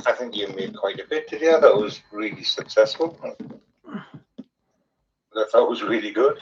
I think you made quite a bit today. That was really successful. That was really good.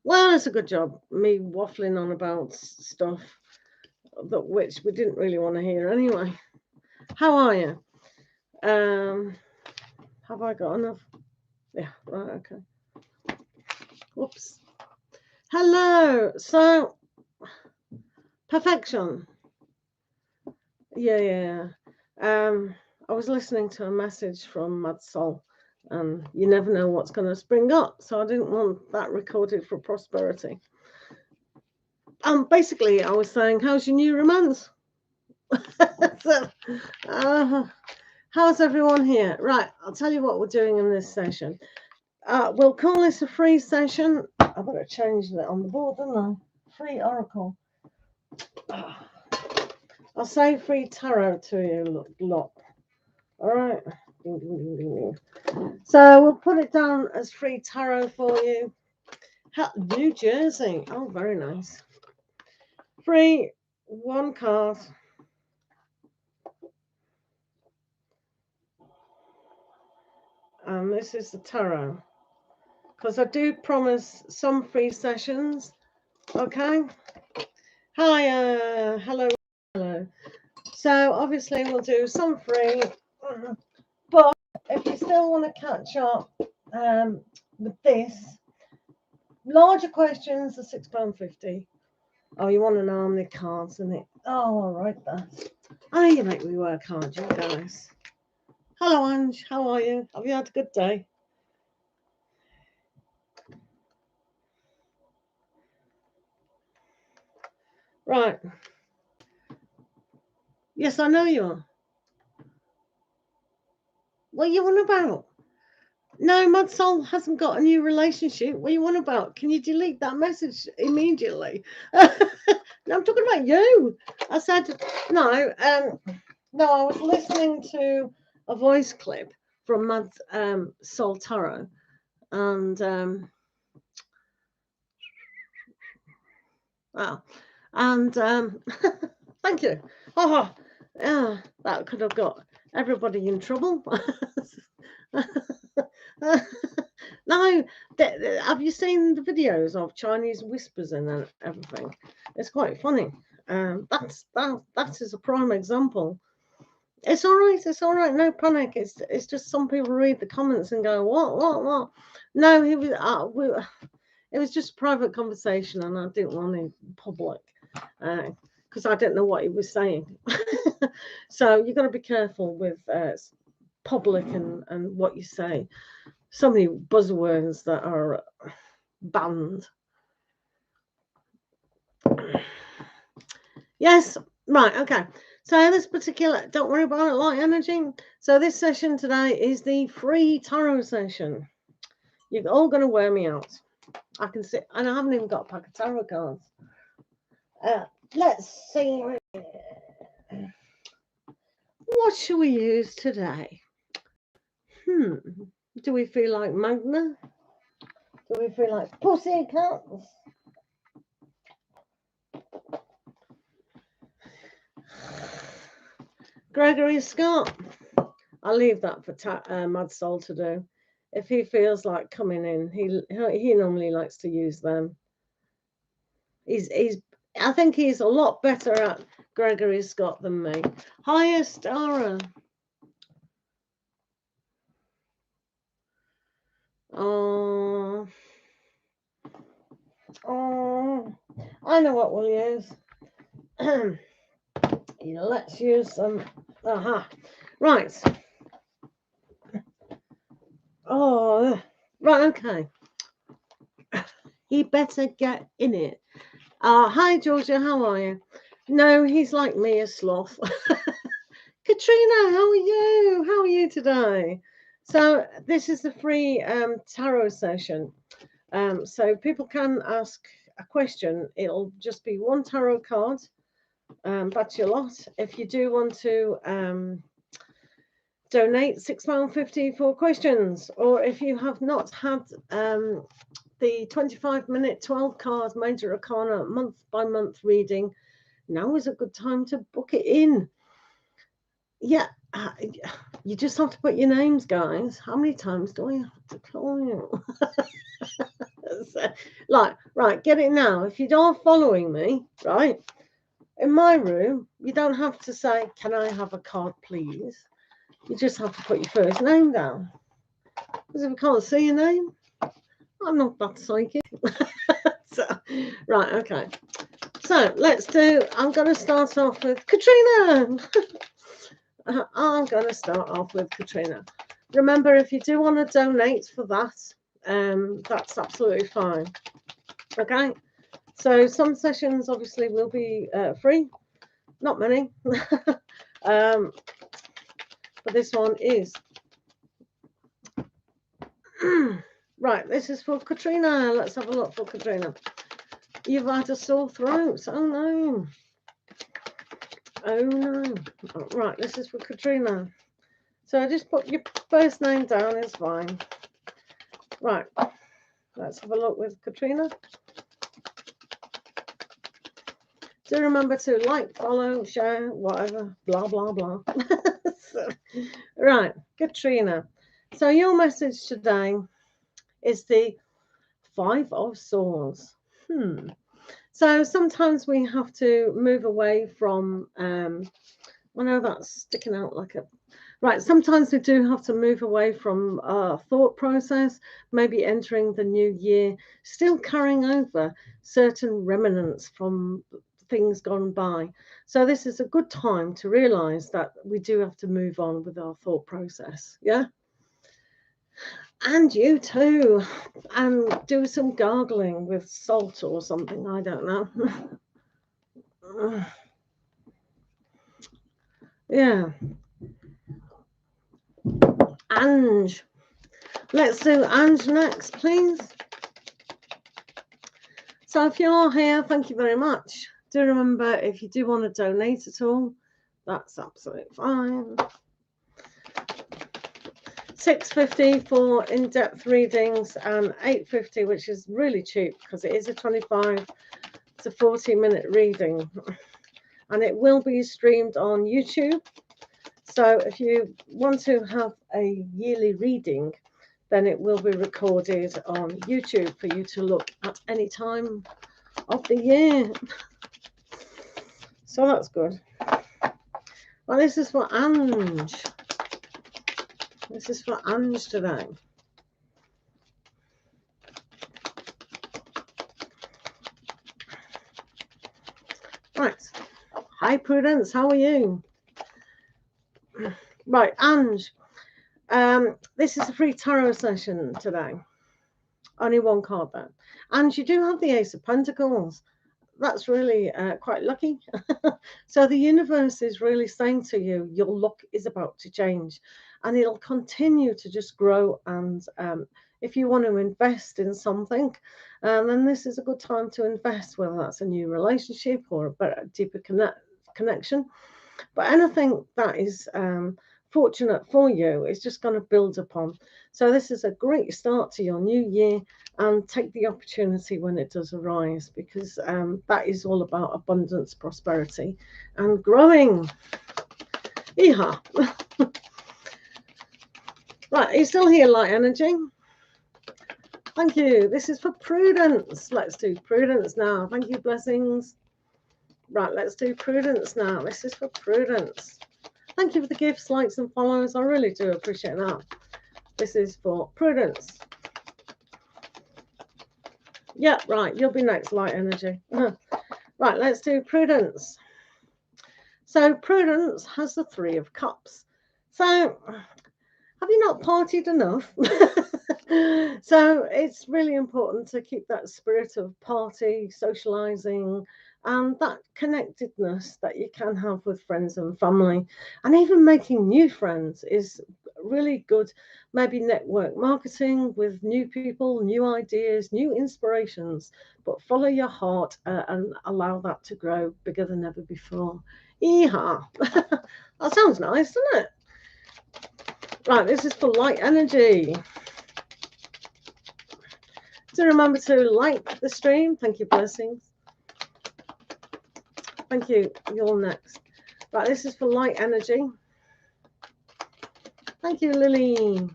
Well, it's a good job. Me waffling on about stuff that which we didn't really want to hear anyway. How are you? Have I got enough? Yeah, right, okay. Whoops. Hello. So, perfection. Yeah. I was listening to a message from Mad Soul, and you never know what's going to spring up. So I didn't want that recorded for prosperity. Basically, I was saying, how's your new romance? So, how's everyone here? Right, I'll tell you what we're doing in this session. We'll call this a free session. I better change that on the board, don't I? Free oracle. I'll say free tarot to you, lot. All right. Ding, ding, ding, ding. So we'll put it down as free tarot for you. New Jersey. Oh, very nice. Free, one card. And this is the tarot. Because I do promise some free sessions. Okay. Hi. Hello. So obviously we'll do some free. But if you still want to catch up with this, larger questions are £6.50. Oh, you want an army cards in it? Oh, all right then. I know you make me work hard, you guys. Hello, Ange. How are you? Have you had a good day? Right. Yes, I know you are. What are you on about? No, Mad Soul hasn't got a new relationship. What are you on about? Can you delete that message immediately? No, I'm talking about you. I said no. No, I was listening to a voice clip from Mad Soul Tarot, and thank you. Oh, yeah, that could have got everybody in trouble. No, have you seen the videos of Chinese whispers and everything? It's quite funny. That is a prime example. It's all right. It's all right. No panic. It's just some people read the comments and go, what? No, he was. It was just a private conversation, and I didn't want it public because I didn't know what he was saying. So you've got to be careful with public and what you say. So many buzzwords that are banned. Yes, right, okay. So this particular, don't worry about it, light energy. So this session today is the free tarot session. You're all going to wear me out. I can see, and I haven't even got a pack of tarot cards. Let's see. What shall we use today? Do we feel like Magna? Do we feel like Pussycats? Gregory Scott. I'll leave that for Mad Soul to do. If he feels like coming in, he normally likes to use them. I think he's a lot better at Gregory Scott than me. Hi, Estara. Oh, I know what we'll use. Let's use some. Right. Oh, right. Okay. He better get in it. Hi, Georgia. How are you? No, he's like me, a sloth. Katrina, how are you? How are you today? So this is the free tarot session. So people can ask a question. It'll just be one tarot card. That's your lot. If you do want to donate £6.50 for questions, or if you have not had the 25-minute 12-card Major Arcana month-by-month reading, now is a good time to book it in. Yeah, you just have to put your names, guys. How many times do I have to call you? Right, get it now. If you aren't following me, right, in my room, you don't have to say, can I have a card, please? You just have to put your first name down. Because if I can't see your name, I'm not that psychic. Right, okay. So I'm going to start off with Katrina. I'm going to start off with Katrina. Remember, if you do want to donate for that, that's absolutely fine. Okay? So some sessions obviously will be free. Not many. But this one is. Right, this is for Katrina. Let's have a look for Katrina. You've had a sore throat. Oh, no. Oh, no. Right, this is for Katrina. So just put your first name down. It's fine. Right. Let's have a look with Katrina. Do remember to like, follow, share, whatever, blah, blah, blah. Right, Katrina. So your message today is the 5 of Swords. So sometimes we have to move away from, I know that's sticking out like a, right, sometimes we do have to move away from our thought process, maybe entering the new year, still carrying over certain remnants from things gone by. So this is a good time to realize that we do have to move on with our thought process. Yeah. And you too. And do some gargling with salt or something. I don't know. Yeah. Ange. Let's do Ange next, please. So if you are here, thank you very much. Do remember, if you do want to donate at all, that's absolutely fine. £6.50 for in-depth readings and £8.50, which is really cheap because it is a 25 to 40-minute reading, and it will be streamed on YouTube. So if you want to have a yearly reading, then it will be recorded on YouTube for you to look at any time of the year. So that's good. Well, this is for Ange. This is for Ange today. Right. Hi, Prudence. How are you? Right, Ange. This is a free tarot session today. Only one card there. And you do have the Ace of Pentacles. That's really quite lucky. So the universe is really saying to you, your luck is about to change. And it'll continue to just grow. And if you want to invest in something, then this is a good time to invest, whether that's a new relationship or a better, deeper connection. But anything that is fortunate for you is just going to build upon. So this is a great start to your new year, and take the opportunity when it does arise, because that is all about abundance, prosperity, and growing. Yeehaw. Right, are you still here, light energy? Thank you. This is for Prudence. Let's do Prudence now. Thank you, blessings. Right, let's do Prudence now. This is for Prudence. Thank you for the gifts, likes, and follows. I really do appreciate that. This is for Prudence. Yeah, right. You'll be next, light energy. Right, let's do Prudence. So Prudence has the Three of Cups. So have you not partied enough? So it's really important to keep that spirit of party, socializing, and that connectedness that you can have with friends and family, and even making new friends is really good. Maybe network marketing with new people, new ideas, new inspirations, but follow your heart and allow that to grow bigger than ever before. Yeehaw. That sounds nice, doesn't it? Right, this is for light energy. So remember to like the stream. Thank you, blessings. Thank you. You're next. Right, this is for light energy. Thank you, Lily.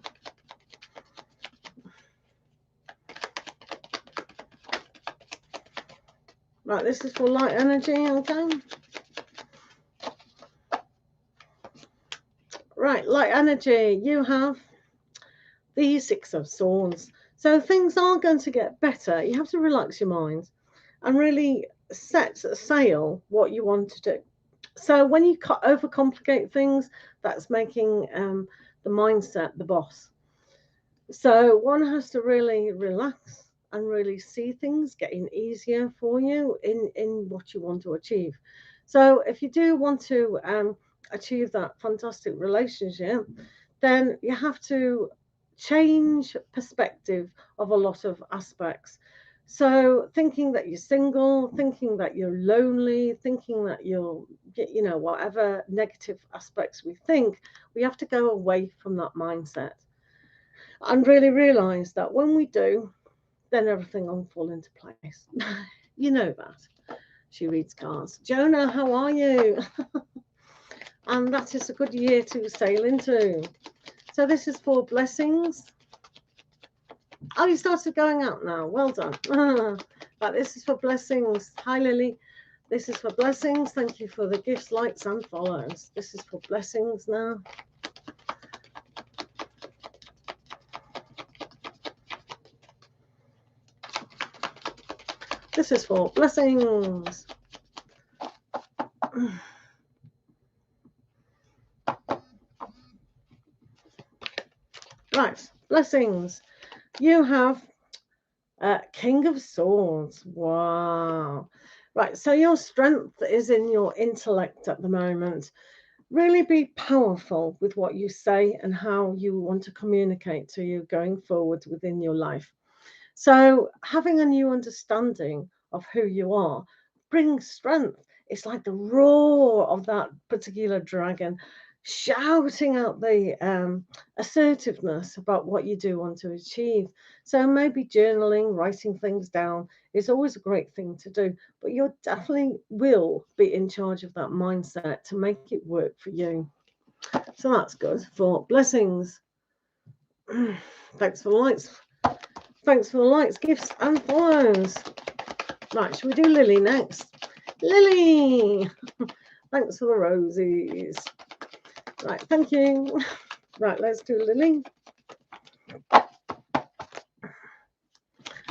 Right, this is for light energy, okay? Right, light energy, you have the Six of Swords. So things are going to get better. You have to relax your mind and really set sail what you want to do. So when you overcomplicate things, that's making the mindset the boss. So one has to really relax and really see things getting easier for you in what you want to achieve. So if you do want to achieve that fantastic relationship, then you have to change perspective of a lot of aspects. So thinking that you're single, thinking that you're lonely, thinking that you're, you know, whatever negative aspects we think, we have to go away from that mindset and really realize that when we do, then everything will fall into place. You know that. She reads cards. Jonah, how are you? And that is a good year to sail into. So this is for blessings. Oh, you started going out now. Well done. But this is for blessings. Hi, Lily. This is for blessings. Thank you for the gifts, likes, and follows. This is for blessings now. This is for blessings. Right, blessings. You have King of Swords. Wow. Right, so your strength is in your intellect at the moment. Really be powerful with what you say and how you want to communicate to you going forward within your life. So having a new understanding of who you are brings strength. It's like the roar of that particular dragon shouting out the assertiveness about what you do want to achieve. So maybe journaling, writing things down is always a great thing to do, but you definitely will be in charge of that mindset to make it work for you. So that's good for blessings. Thanks for the likes. Thanks for the likes, gifts, and follows. Right, shall we do Lily next? Lily! Thanks for the roses. Right, thank you. Right, let's do Lily.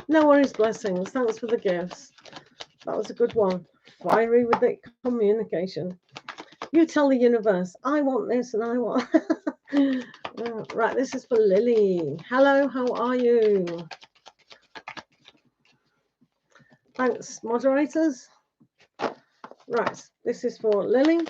No worries, blessings. Thanks for the gifts. That was a good one. Fiery with the communication. You tell the universe, I want this and I want... Right, this is for Lily. Hello, how are you? Thanks, moderators. Right, this is for Lily.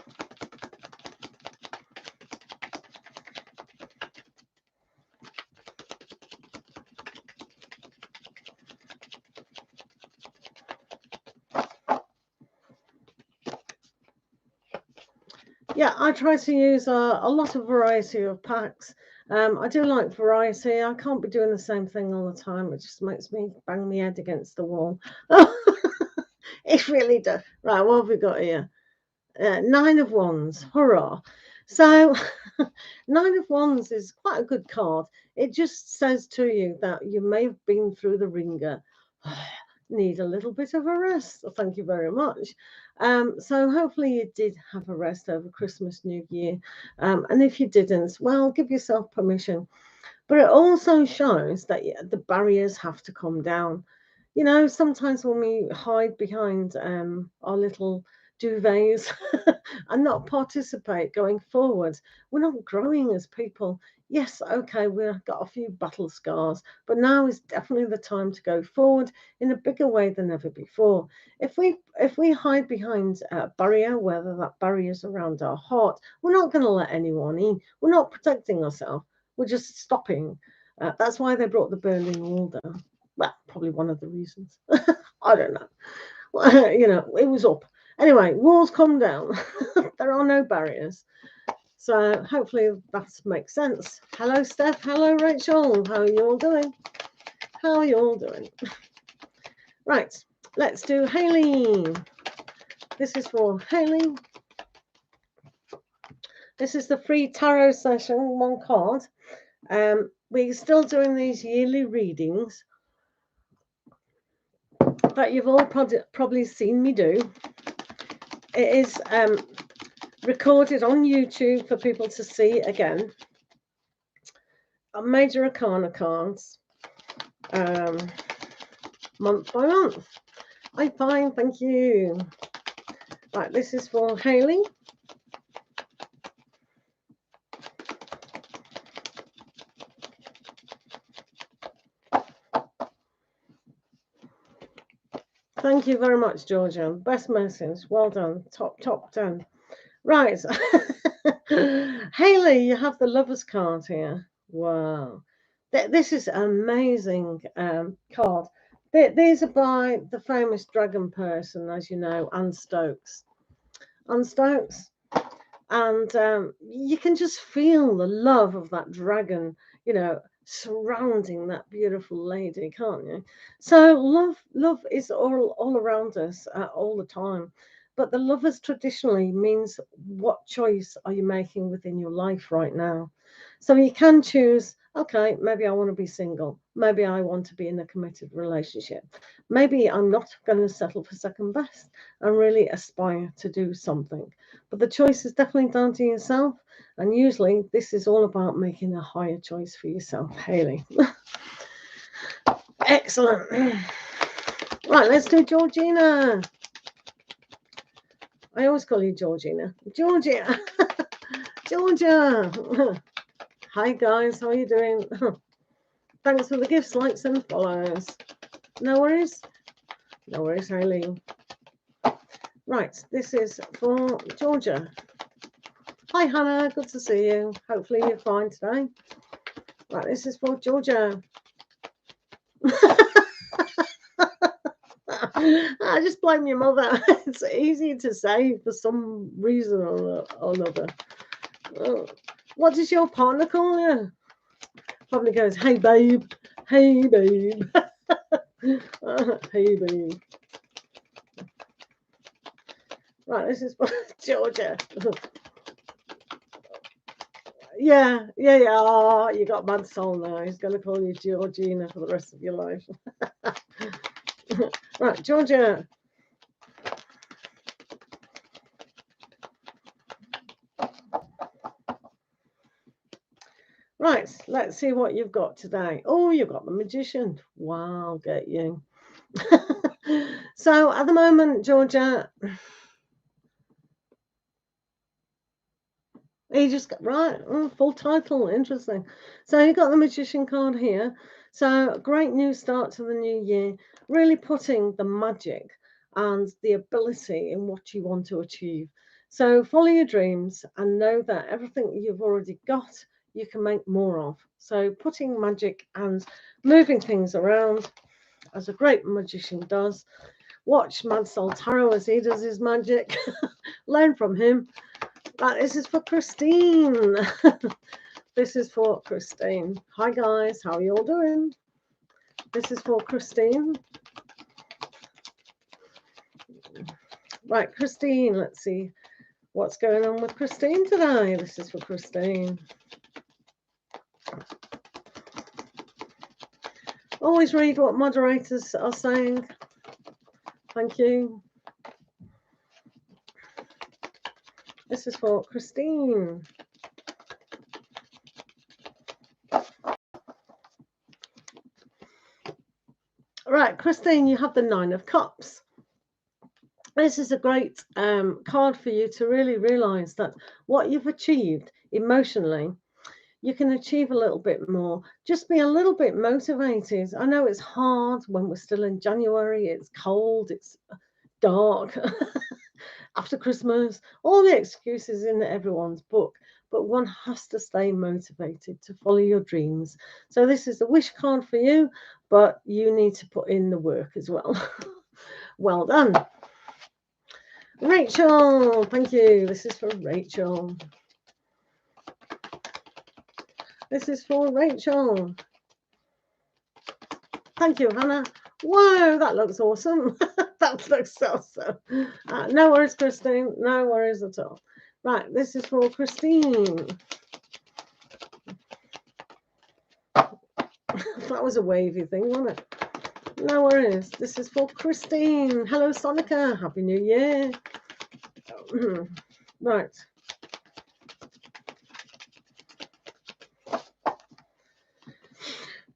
Yeah, I try to use a lot of variety of packs. I do like variety. I can't be doing the same thing all the time. It just makes me bang my head against the wall. It really does. Right, what have we got here? 9 of Wands. Hurrah. So 9 of Wands is quite a good card. It just says to you that you may have been through the ringer. Need a little bit of a rest. Thank you very much. So hopefully you did have a rest over Christmas, New Year. And if you didn't, well, give yourself permission. But it also shows that the barriers have to come down. You know, sometimes when we hide behind our little duvets and not participate going forward, we're not growing as people. Yes, okay, we've got a few battle scars, but now is definitely the time to go forward in a bigger way than ever before. If we hide behind a barrier, whether that barrier is around our heart, we're not going to let anyone in. We're not protecting ourselves. We're just stopping. That's why they brought the Berlin Wall down. Well, probably one of the reasons. I don't know. Well, you know, it was up. Anyway, walls come down. There are no barriers. So hopefully that makes sense. Hello, Steph. Hello, Rachel. How are you all doing? How are you all doing? Right, let's do Hayley. This is for Hayley. This is the free tarot session, 1 card. We're still doing these yearly readings that you've all probably seen me do. It is recorded on YouTube for people to see again. Major Arcana cards, month by month. I'm fine, thank you. Right, this is for Hayley. Thank you very much, Georgia. Best message. Well done. Top 10. Right. Hayley, you have the Lover's card here. Wow. This is an amazing card. These are by the famous dragon person, as you know, Anne Stokes. Anne Stokes. And you can just feel the love of that dragon, you know, surrounding that beautiful lady, can't you? So love is all around us all the time. But the Lovers traditionally means what choice are you making within your life right now? So you can choose, okay, maybe I want to be single. Maybe I want to be in a committed relationship. Maybe I'm not going to settle for second best and really aspire to do something. But the choice is definitely down to yourself. And usually this is all about making a higher choice for yourself, Hayley. Excellent. Right, let's do Georgina. I always call you Georgina. Georgia. Georgia. Hi, guys. How are you doing? Thanks for the gifts, likes, and follows. No worries. No worries, Hayley. Right, this is for Georgia. Hi, Hannah. Good to see you. Hopefully you're fine today. Right, this is for Georgia. I just blame your mother. It's easy to say for some reason or another. Oh, what does your partner call you? Probably goes, hey babe, hey babe, hey babe. Right, this is for Georgia. Yeah. Oh, you got mad soul now. He's going to call you Georgina for the rest of your life. Right, Georgia. Right, let's see what you've got today. Oh, you've got the Magician. Wow, get you. So at the moment, Georgia, you just got right. Full title, interesting. So you got the Magician card here. So great new start to the new year. Really putting the magic and the ability in what you want to achieve. So follow your dreams and know that everything you've already got, you can make more of. So putting magic and moving things around, as a great magician does. Watch Mad Soul Tarot as he does his magic. Learn from him. Right, this is for Christine. This is for Christine. Hi guys, how are you all doing? This is for Christine. Right, Christine, let's see what's going on with Christine today. This is for Christine. Always read what moderators are saying. Thank you. This is for Christine. Right, Christine, you have the 9 of Cups. This is a great card for you to really realize that what you've achieved emotionally, you can achieve a little bit more. Just be a little bit motivated. I know it's hard when we're still in January. It's cold. It's dark. After Christmas, all the excuses in everyone's book, but one has to stay motivated to follow your dreams. So this is the wish card for you, but you need to put in the work as well. Well done. Rachel, thank you. This is for Rachel. This is for Rachel. Thank you, Hannah. Whoa, that looks awesome. That looks awesome. No worries, Christine. No worries at all. Right, this is for Christine. That was a wavy thing, wasn't it? No worries. This is for Christine. Hello, Sonica. Happy New Year. Right.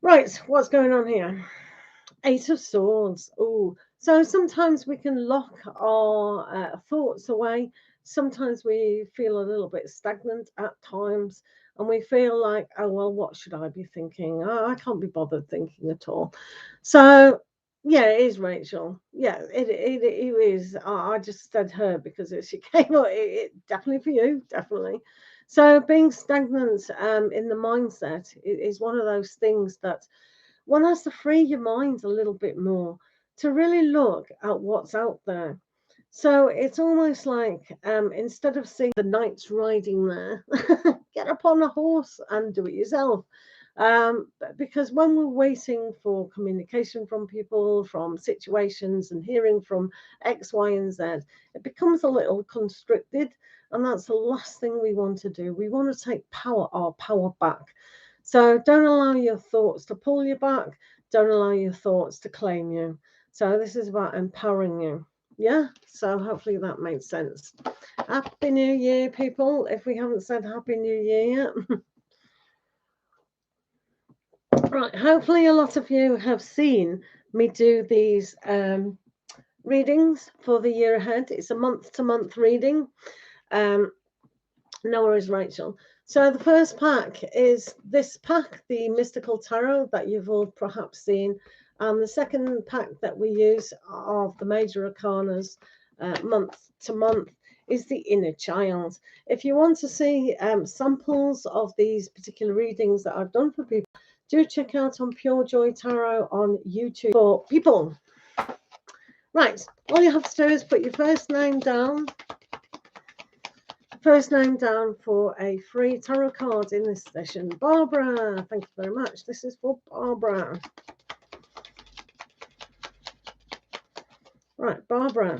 Right, what's going on here? 8 of Swords. Oh, so sometimes we can lock our thoughts away. Sometimes we feel a little bit stagnant at times, and we feel like, oh, well, what should I be thinking? Oh, I can't be bothered thinking at all. So, yeah, it is Rachel. Yeah, it is. I just said her because she came up. It definitely for you, definitely. So being stagnant in the mindset is one of those things that one has to free your mind a little bit more to really look at what's out there. So it's almost like instead of seeing the knights riding there, get upon a horse and do it yourself. Because when we're waiting for communication from people, from situations, and hearing from X, Y, and Z, it becomes a little constricted. And that's the last thing we want to do. We want to take our power back. So don't allow your thoughts to pull you back. Don't allow your thoughts to claim you. So this is about empowering you. Yeah, so hopefully that makes sense. Happy New Year, people, if we haven't said Happy New Year yet. Right, hopefully a lot of you have seen me do these readings for the year ahead. It's a month-to-month reading. No worries, Rachel. So the first pack is this pack, the Mystical Tarot that you've all perhaps seen. And the second pack that we use of the major arcanas month to month is the Inner Child. If you want to see samples of these particular readings that I've done for people, do check out on Pure Joy Tarot on YouTube for people. Right, all you have to do is put your first name down First name down for a free tarot card in this session. Barbara, thank you very much. This is for Barbara. Right, Barbara.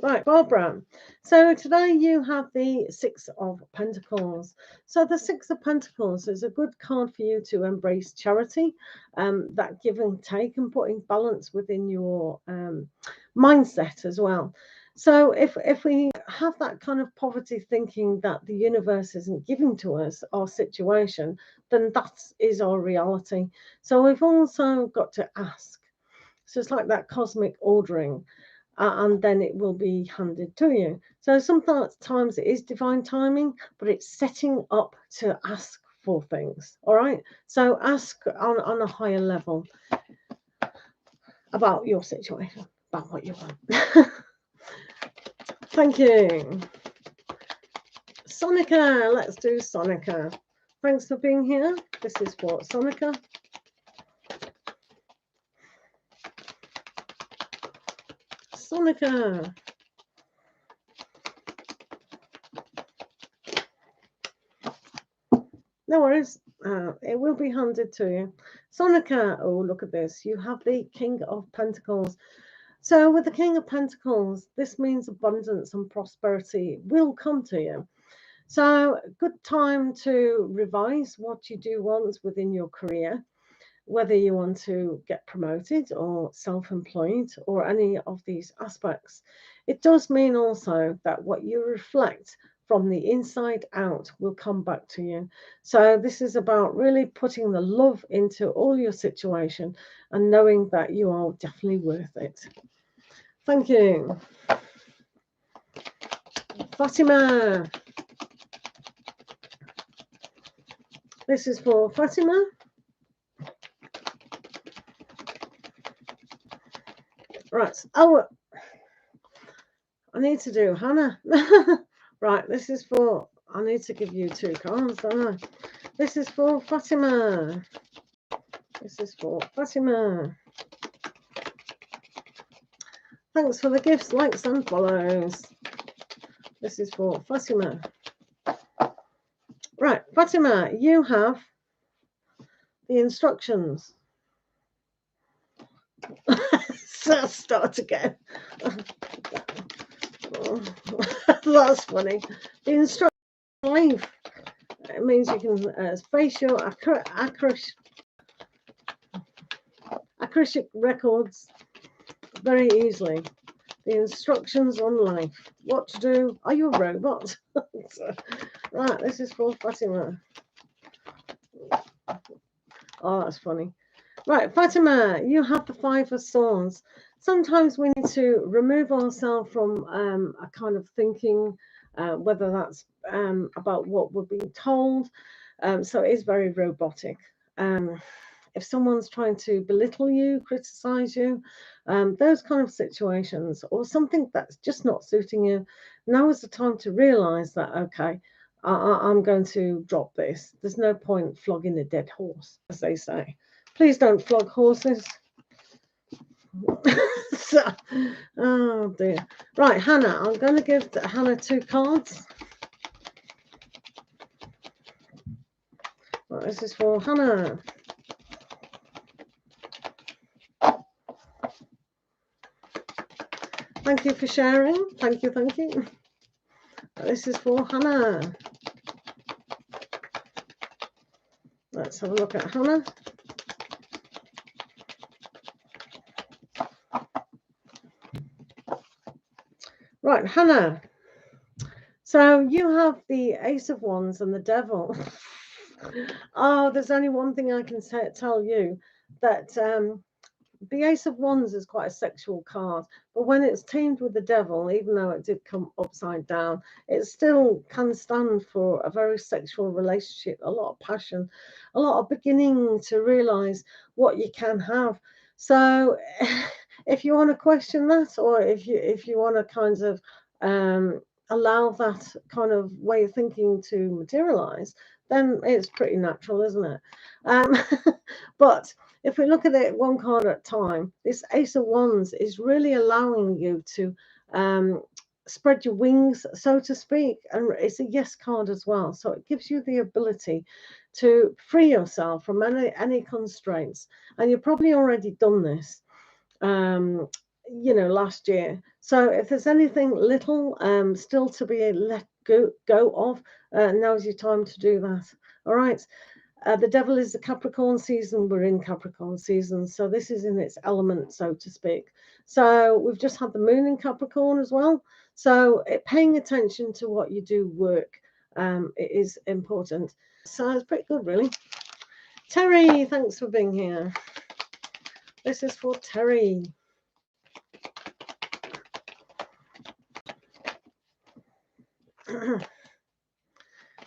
Right, Barbara. So today you have the Six of Pentacles. So the Six of Pentacles is a good card for you to embrace charity, that give and take, and putting balance within your mindset as well. So if we have that kind of poverty thinking that the universe isn't giving to us our situation, then that is our reality. So we've also got to ask. So it's like that cosmic ordering. And then it will be handed to you. So sometimes it is divine timing, but it's setting up to ask for things. All right. So ask on a higher level about your situation, about what you want. Thank you. Sonica, let's do Sonica. Thanks for being here. This is for Sonica. Sonica. No worries. It will be handed to you. Sonica. Oh, look at this. You have the King of Pentacles. So with the King of Pentacles, this means abundance and prosperity will come to you. So good time to revise what you do want within your career, whether you want to get promoted or self-employed or any of these aspects. It does mean also that what you reflect from the inside out will come back to you. So this is about really putting the love into all your situation and knowing that you are definitely worth it. Thank you. Fatima. This is for Fatima. Right. Oh, I need to do Hannah. Right. This is for, I need to give you two cards, don't I? This is for Fatima. This is for Fatima. Thanks for the gifts, likes and follows. This is for Fatima. Right, Fatima, you have the instructions. So I'll start again. Oh, that's funny. The instructions life. It means you can face your Akashic records very easily. The instructions on life. What to do. Are you a robot? So, right, this is for Fatima. Oh, that's funny. Right, Fatima, you have the Five of Swords. Sometimes we need to remove ourselves from a kind of thinking, whether that's about what we're being told. So it is very robotic. If someone's trying to belittle you, criticize you, those kind of situations, or something that's just not suiting you, now is the time to realize that, okay, I'm going to drop this. There's no point flogging a dead horse, as they say. Please don't flog horses. So, oh dear. Right, Hannah, I'm going to give Hannah two cards. Right, this is for Hannah. Thank you for sharing. Thank you, thank you. This is for Hannah. Let's have a look at Hannah. Right, Hannah. So you have the Ace of Wands and the Devil. Oh, there's only one thing I can tell you, that the Ace of Wands is quite a sexual card, but when it's teamed with the Devil, even though it did come upside down, it still can stand for a very sexual relationship, a lot of passion, a lot of beginning to realize what you can have. So if you want to question that, or if you want to kind of allow that kind of way of thinking to materialize, then it's pretty natural, isn't it? But if we look at it one card at a time, this Ace of Wands is really allowing you to spread your wings, so to speak, and it's a yes card as well. So it gives you the ability to free yourself from any constraints. And you've probably already done this, you know, last year. So if there's anything little still to be let go of, now's your time to do that. All right. The devil is the Capricorn season. We're in Capricorn season, so this is in its element, so to speak. So we've just had the moon in Capricorn as well. So paying attention to what you do work, it is important. So it's pretty good, really. Terry, thanks for being here. This is for Terry.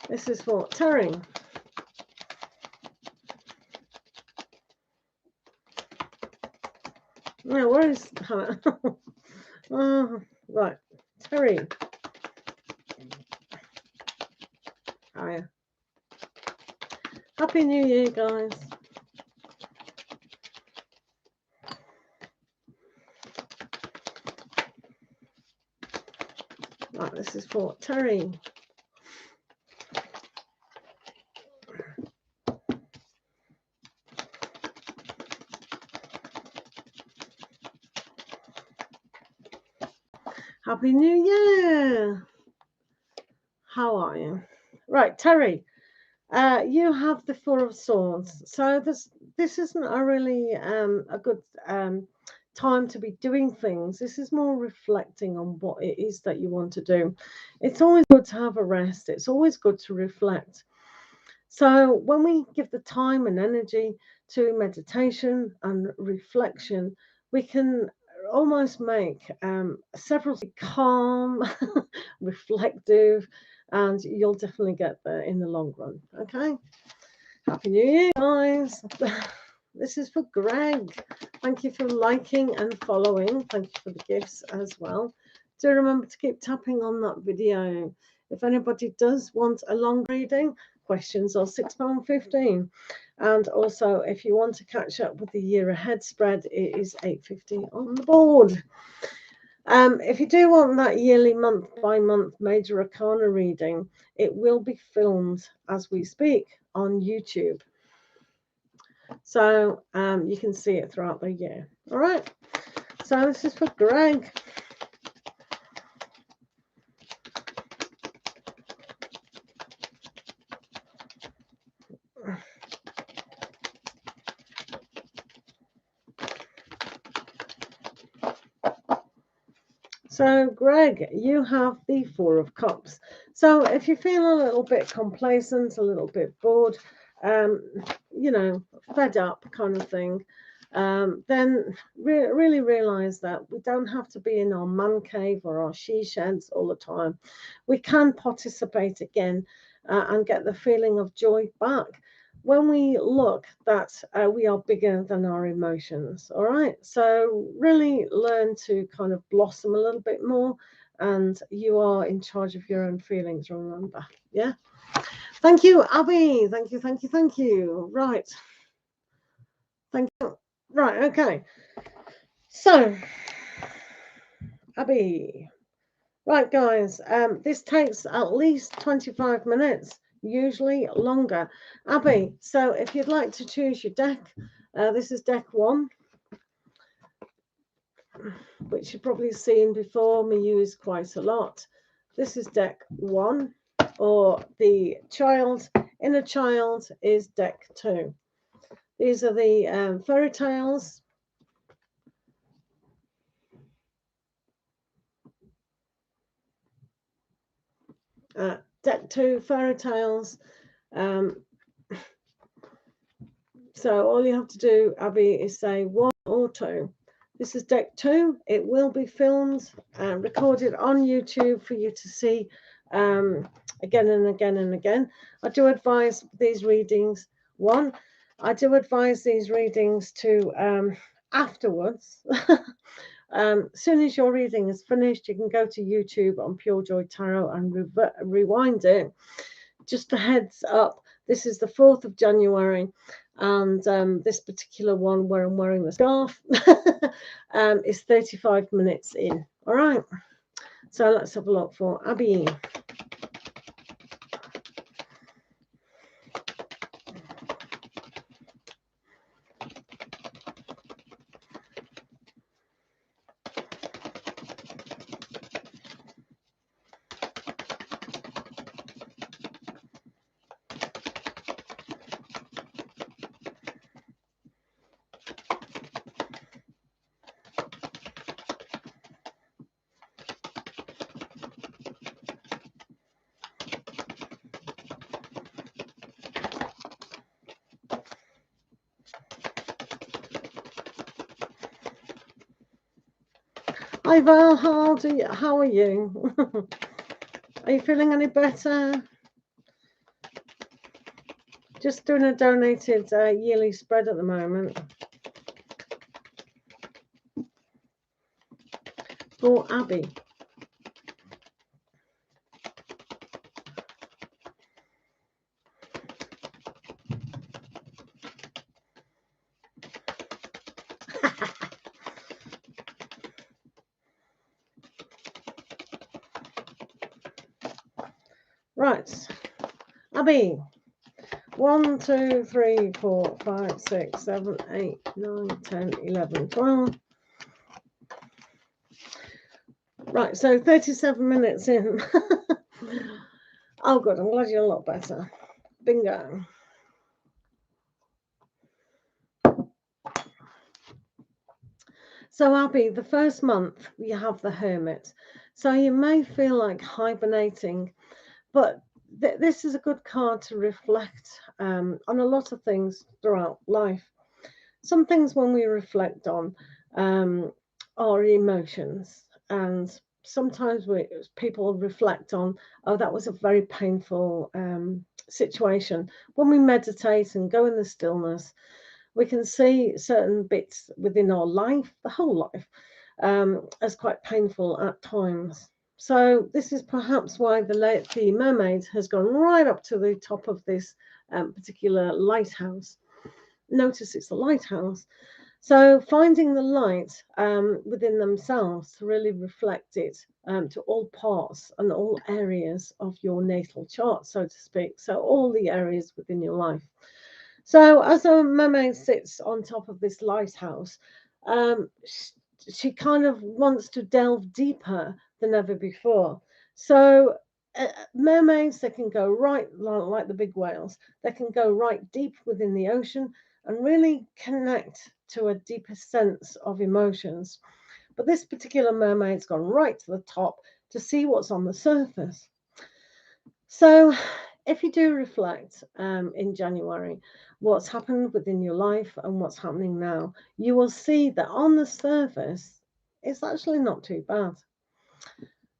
This is for Terry. Yeah, where is Hannah? Right, Terry. Hiya. Happy New Year, guys. Right, this is for Terry. Happy New Year. How are you? Right, Terry, you have the Four of Swords. So this isn't a really a good time to be doing things. This is more reflecting on what it is that you want to do. It's always good to have a rest. It's always good to reflect. So when we give the time and energy to meditation and reflection, we can almost make several calm, reflective, and you'll definitely get there in the long run. Okay. Happy New Year, guys. This is for Greg. Thank you for liking and following. Thank you for the gifts as well. Do remember to keep tapping on that video. If anybody does want a long reading, questions are £6.15. And also, if you want to catch up with the year ahead spread, it is £8.50 on the board. If you do want that yearly month by month major arcana reading, it will be filmed as we speak on YouTube. So you can see it throughout the year. All right. So this is for Greg. So, Greg, you have the Four of Cups. So if you feel a little bit complacent, a little bit bored, you know, fed up kind of thing, then really realize that we don't have to be in our man cave or our she sheds all the time. We can participate again and get the feeling of joy back when we look that we are bigger than our emotions. All right, so really learn to kind of blossom a little bit more, and you are in charge of your own feelings, remember. Yeah. Thank you, Abby. Thank you. Right. Thank you. Right, okay. So, Abby. Right, guys, this takes at least 25 minutes, usually longer. Abby, so if you'd like to choose your deck, this is deck 1, which you've probably seen before me use quite a lot. This is deck 1, or the inner child is deck 2. These are the fairy tales. Deck 2 fairy tales. So all you have to do, Abby, is say 1 or 2. This is deck 2. It will be filmed and recorded on YouTube for you to see again and again and again. I do advise these readings. I do advise these readings to afterwards Soon as your reading is finished, you can go to YouTube on Pure Joy Tarot and rewind it. Just a heads up, this is the 4th of January, and this particular one where I'm wearing the scarf is 35 minutes in. All right, so let's have a look for Abby. Hi Val, how are you? Are you feeling any better? Just doing a donated yearly spread at the moment for Abby. Right, Abby. 1, 2, 3, 4, 5, 6, 7, 8, 9, 10, 11, 12. Right, so 37 minutes in. Oh, good. I'm glad you're a lot better. Bingo. So, Abby, the first month you have the Hermit. So you may feel like hibernating, but this is a good card to reflect on a lot of things throughout life. Some things when we reflect on are emotions, and sometimes people reflect on, oh, that was a very painful situation. When we meditate and go in the stillness, we can see certain bits within our life, the whole life, as quite painful at times. So this is perhaps why the mermaid has gone right up to the top of this particular lighthouse. Notice it's a lighthouse. So finding the light within themselves to really reflect it to all parts and all areas of your natal chart, so to speak. So all the areas within your life. So as a mermaid sits on top of this lighthouse, she kind of wants to delve deeper than ever before. So mermaids, they can go right, like the big whales, they can go right deep within the ocean and really connect to a deeper sense of emotions. But this particular mermaid's gone right to the top to see what's on the surface. So if you do reflect in January what's happened within your life and what's happening now, you will see that on the surface, it's actually not too bad.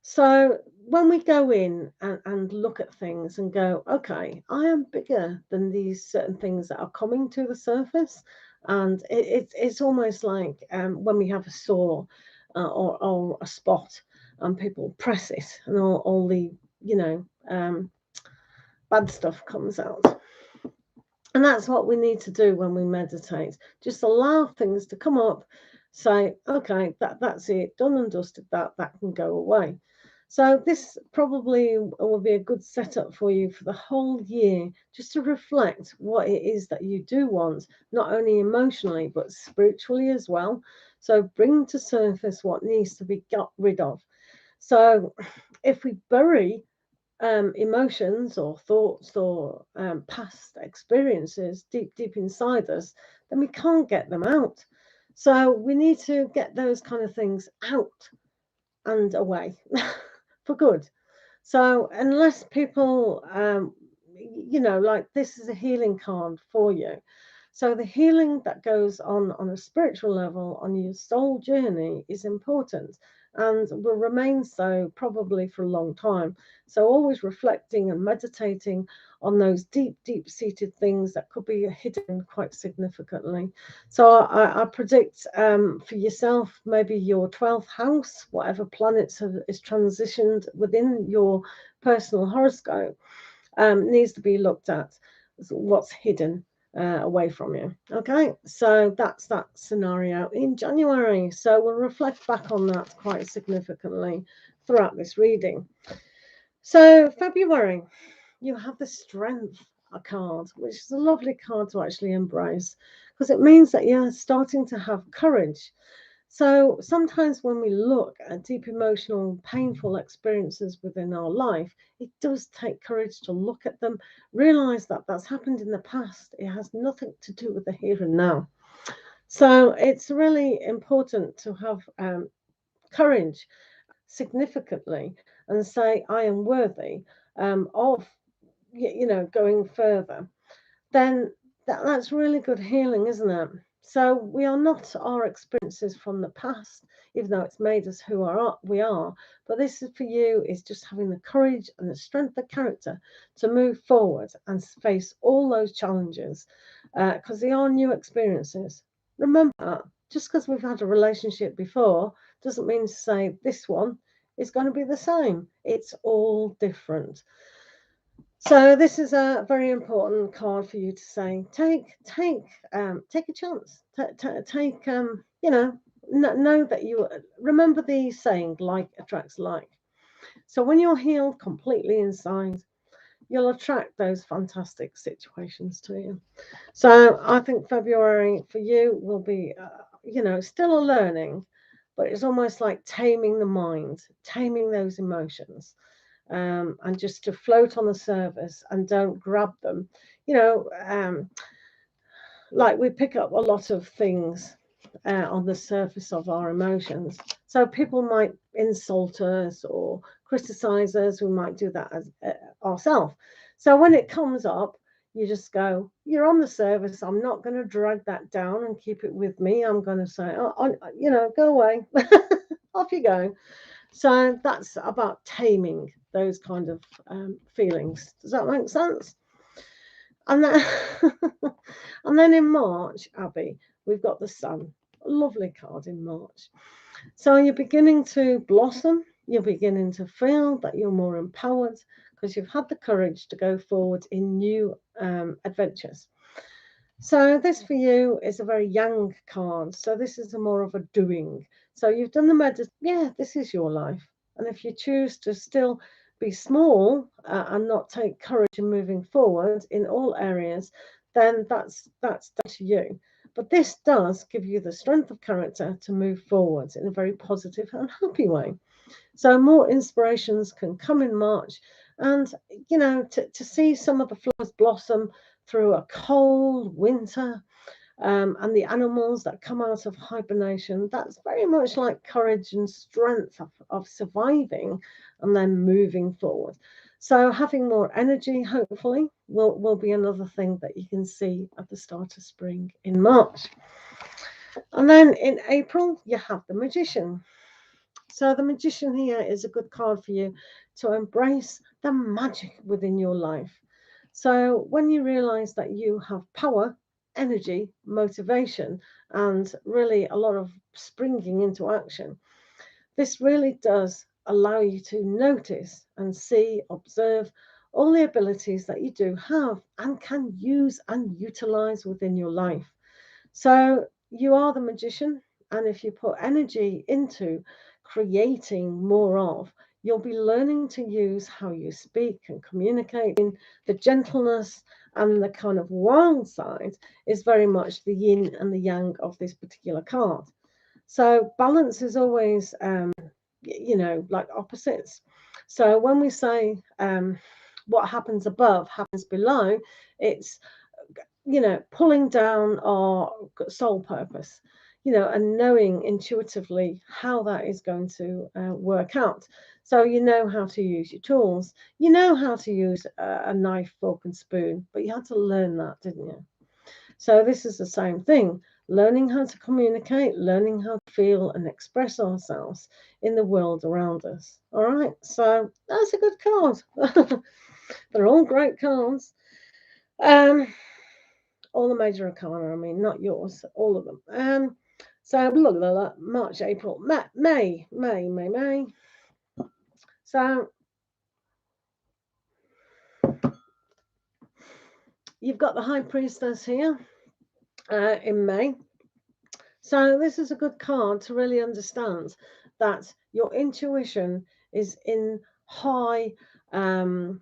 So when we go in and look at things and go, okay, I am bigger than these certain things that are coming to the surface. And it's almost like when we have a sore or a spot and people press it and all the, bad stuff comes out. And that's what we need to do when we meditate. Just allow things to come up, say, okay, that's it, done and dusted, that can go away. So this probably will be a good setup for you for the whole year, just to reflect what it is that you do want, not only emotionally, but spiritually as well. So bring to surface what needs to be got rid of. So if we bury emotions or thoughts or past experiences deep inside us, then we can't get them out. So we need to get those kind of things out and away for good. So unless people, like this is a healing card for you. So the healing that goes on a spiritual level, on your soul journey, is important. and will remain so probably for a long time. So always reflecting and meditating on those deep, deep-seated things that could be hidden quite significantly. So I predict for yourself, maybe your 12th house, whatever planets is transitioned within your personal horoscope, needs to be looked at. What's hidden away from you. Okay, so that's that scenario in January. So we'll reflect back on that quite significantly throughout this reading. So February, you have the Strength card, which is a lovely card to actually embrace because it means that you're starting to have courage. So sometimes when we look at deep emotional, painful experiences within our life, it does take courage to look at them, realize that that's happened in the past. It has nothing to do with the here and now. So it's really important to have courage significantly and say, I am worthy of, going further. Then that's really good healing, isn't it? So we are not our experiences from the past, even though it's made us who we are. But this is for you, is just having the courage and the strength of character to move forward and face all those challenges, because they are new experiences. Remember that. Just because we've had a relationship before doesn't mean to say this one is going to be the same. It's all different. So this is a very important card for you to say, take a chance. Take know that you remember the saying, like attracts like. So when you're healed completely inside, you'll attract those fantastic situations to you. So I think February for you will be, still a learning, but it's almost like taming the mind, taming those emotions. And just to float on the surface and don't grab them. Like we pick up a lot of things on the surface of our emotions. So people might insult us or criticize us. We might do that as ourselves. So when it comes up, you just go, you're on the surface. I'm not going to drag that down and keep it with me. I'm going to say, go away. Off you go. So that's about taming those kind of feelings. Does that make sense? And then, and then in March, Abby, we've got the Sun. A lovely card in March. So you're beginning to blossom. You're beginning to feel that you're more empowered because you've had the courage to go forward in new adventures. So this for you is a very young card. So this is more of a doing. So you've done the yeah, this is your life. And if you choose to still be small and not take courage in moving forward in all areas, then that's down to you. But this does give you the strength of character to move forward in a very positive and happy way. So more inspirations can come in March. And, to see some of the flowers blossom through a cold winter, and the animals that come out of hibernation, that's very much like courage and strength of surviving and then moving forward. So having more energy, hopefully, will be another thing that you can see at the start of spring in March. And then in April, you have the Magician. So the Magician here is a good card for you to embrace the magic within your life. So when you realize that you have power, energy, motivation, and really a lot of springing into action, this really does allow you to notice and see, observe all the abilities that you do have and can use and utilize within your life. So you are the Magician, and if you put energy into creating more of, you'll be learning to use how you speak and communicate. In the gentleness and the kind of wild side is very much the yin and the yang of this particular card. So balance is always, like opposites. So when we say what happens above happens below, it's pulling down our soul purpose, and knowing intuitively how that is going to work out. So you know how to use your tools, you know how to use a knife, fork and spoon, but you had to learn that, didn't you? So this is the same thing. learning how to communicate, learning how to feel and express ourselves in the world around us. All right, so that's a good card. They're all great cards. All the major arcana, I mean, not yours, all of them. So blah, blah, blah, March, April, May. So you've got the High Priestess here in May. So this is a good card to really understand that your intuition is in high, heightened.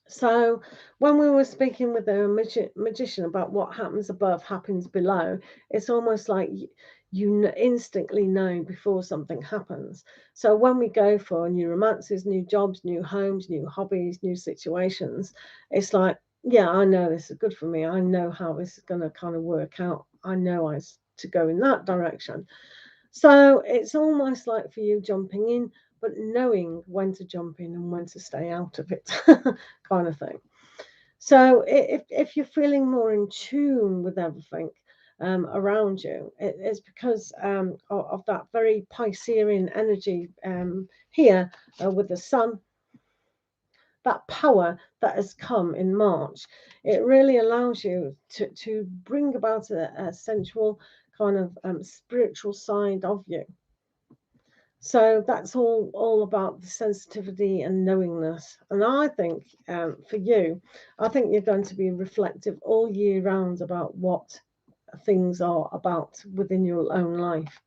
So when we were speaking with the magician about what happens above happens below, it's almost like you instantly know before something happens. So when we go for new romances, new jobs, new homes, new hobbies, new situations, it's like, yeah, I know this is good for me. I know how this is going to kind of work out. I know to go in that direction. So it's almost like for you jumping in, but knowing when to jump in and when to stay out of it, kind of thing. So if you're feeling more in tune with everything around you, it's because of that very Piscean energy here with the sun, that power that has come in March. It really allows you to bring about a sensual kind of spiritual side of you. So that's all about the sensitivity and knowingness. And I think for you, I think you're going to be reflective all year round about what things are about within your own life.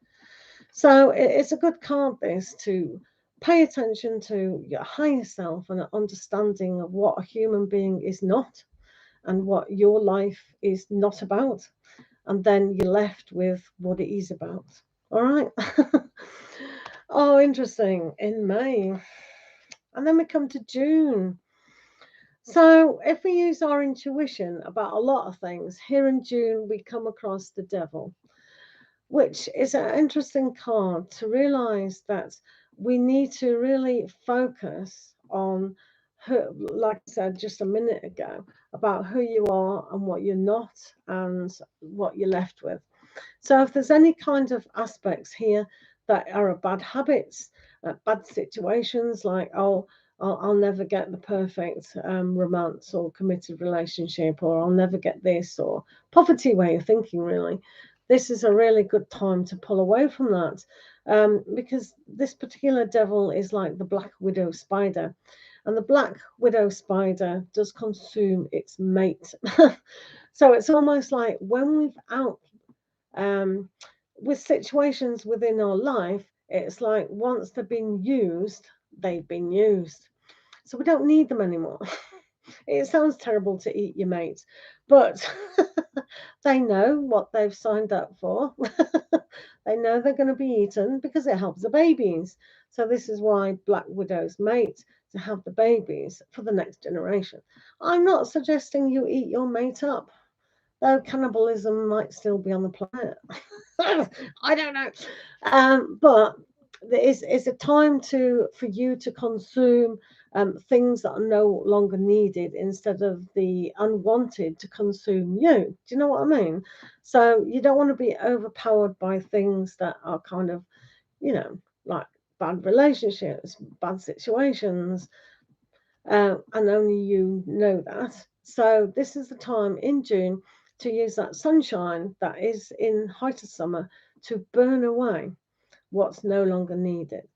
So it's a good card, this, to pay attention to your higher self and an understanding of what a human being is not and what your life is not about. And then you're left with what it is about. All right. Oh, interesting. In May. And then we come to June. So if we use our intuition about a lot of things, here in June we come across the devil, which is an interesting card to realize that we need to really focus on who, like I said just a minute ago, about who you are and what you're not and what you're left with. So if there's any kind of aspects here that are bad habits, bad situations, like, oh, I'll never get the perfect romance or committed relationship, or I'll never get this, or poverty way of thinking, really, this is a really good time to pull away from that, because this particular devil is like the black widow spider. And the black widow spider does consume its mate. So it's almost like when we've out with situations within our life, it's like once they've been used, they've been used. So we don't need them anymore. It sounds terrible to eat your mate, but they know what they've signed up for. They know they're going to be eaten because it helps the babies. So this is why black widows mate, to have the babies for the next generation. I'm not suggesting you eat your mate up, though cannibalism might still be on the planet. I don't know. But it's a time for you to consume things that are no longer needed instead of the unwanted to consume you. Do you know what I mean? So you don't want to be overpowered by things that are kind of, like bad relationships, bad situations, and only you know that. So this is the time in June to use that sunshine that is in height of summer to burn away what's no longer needed.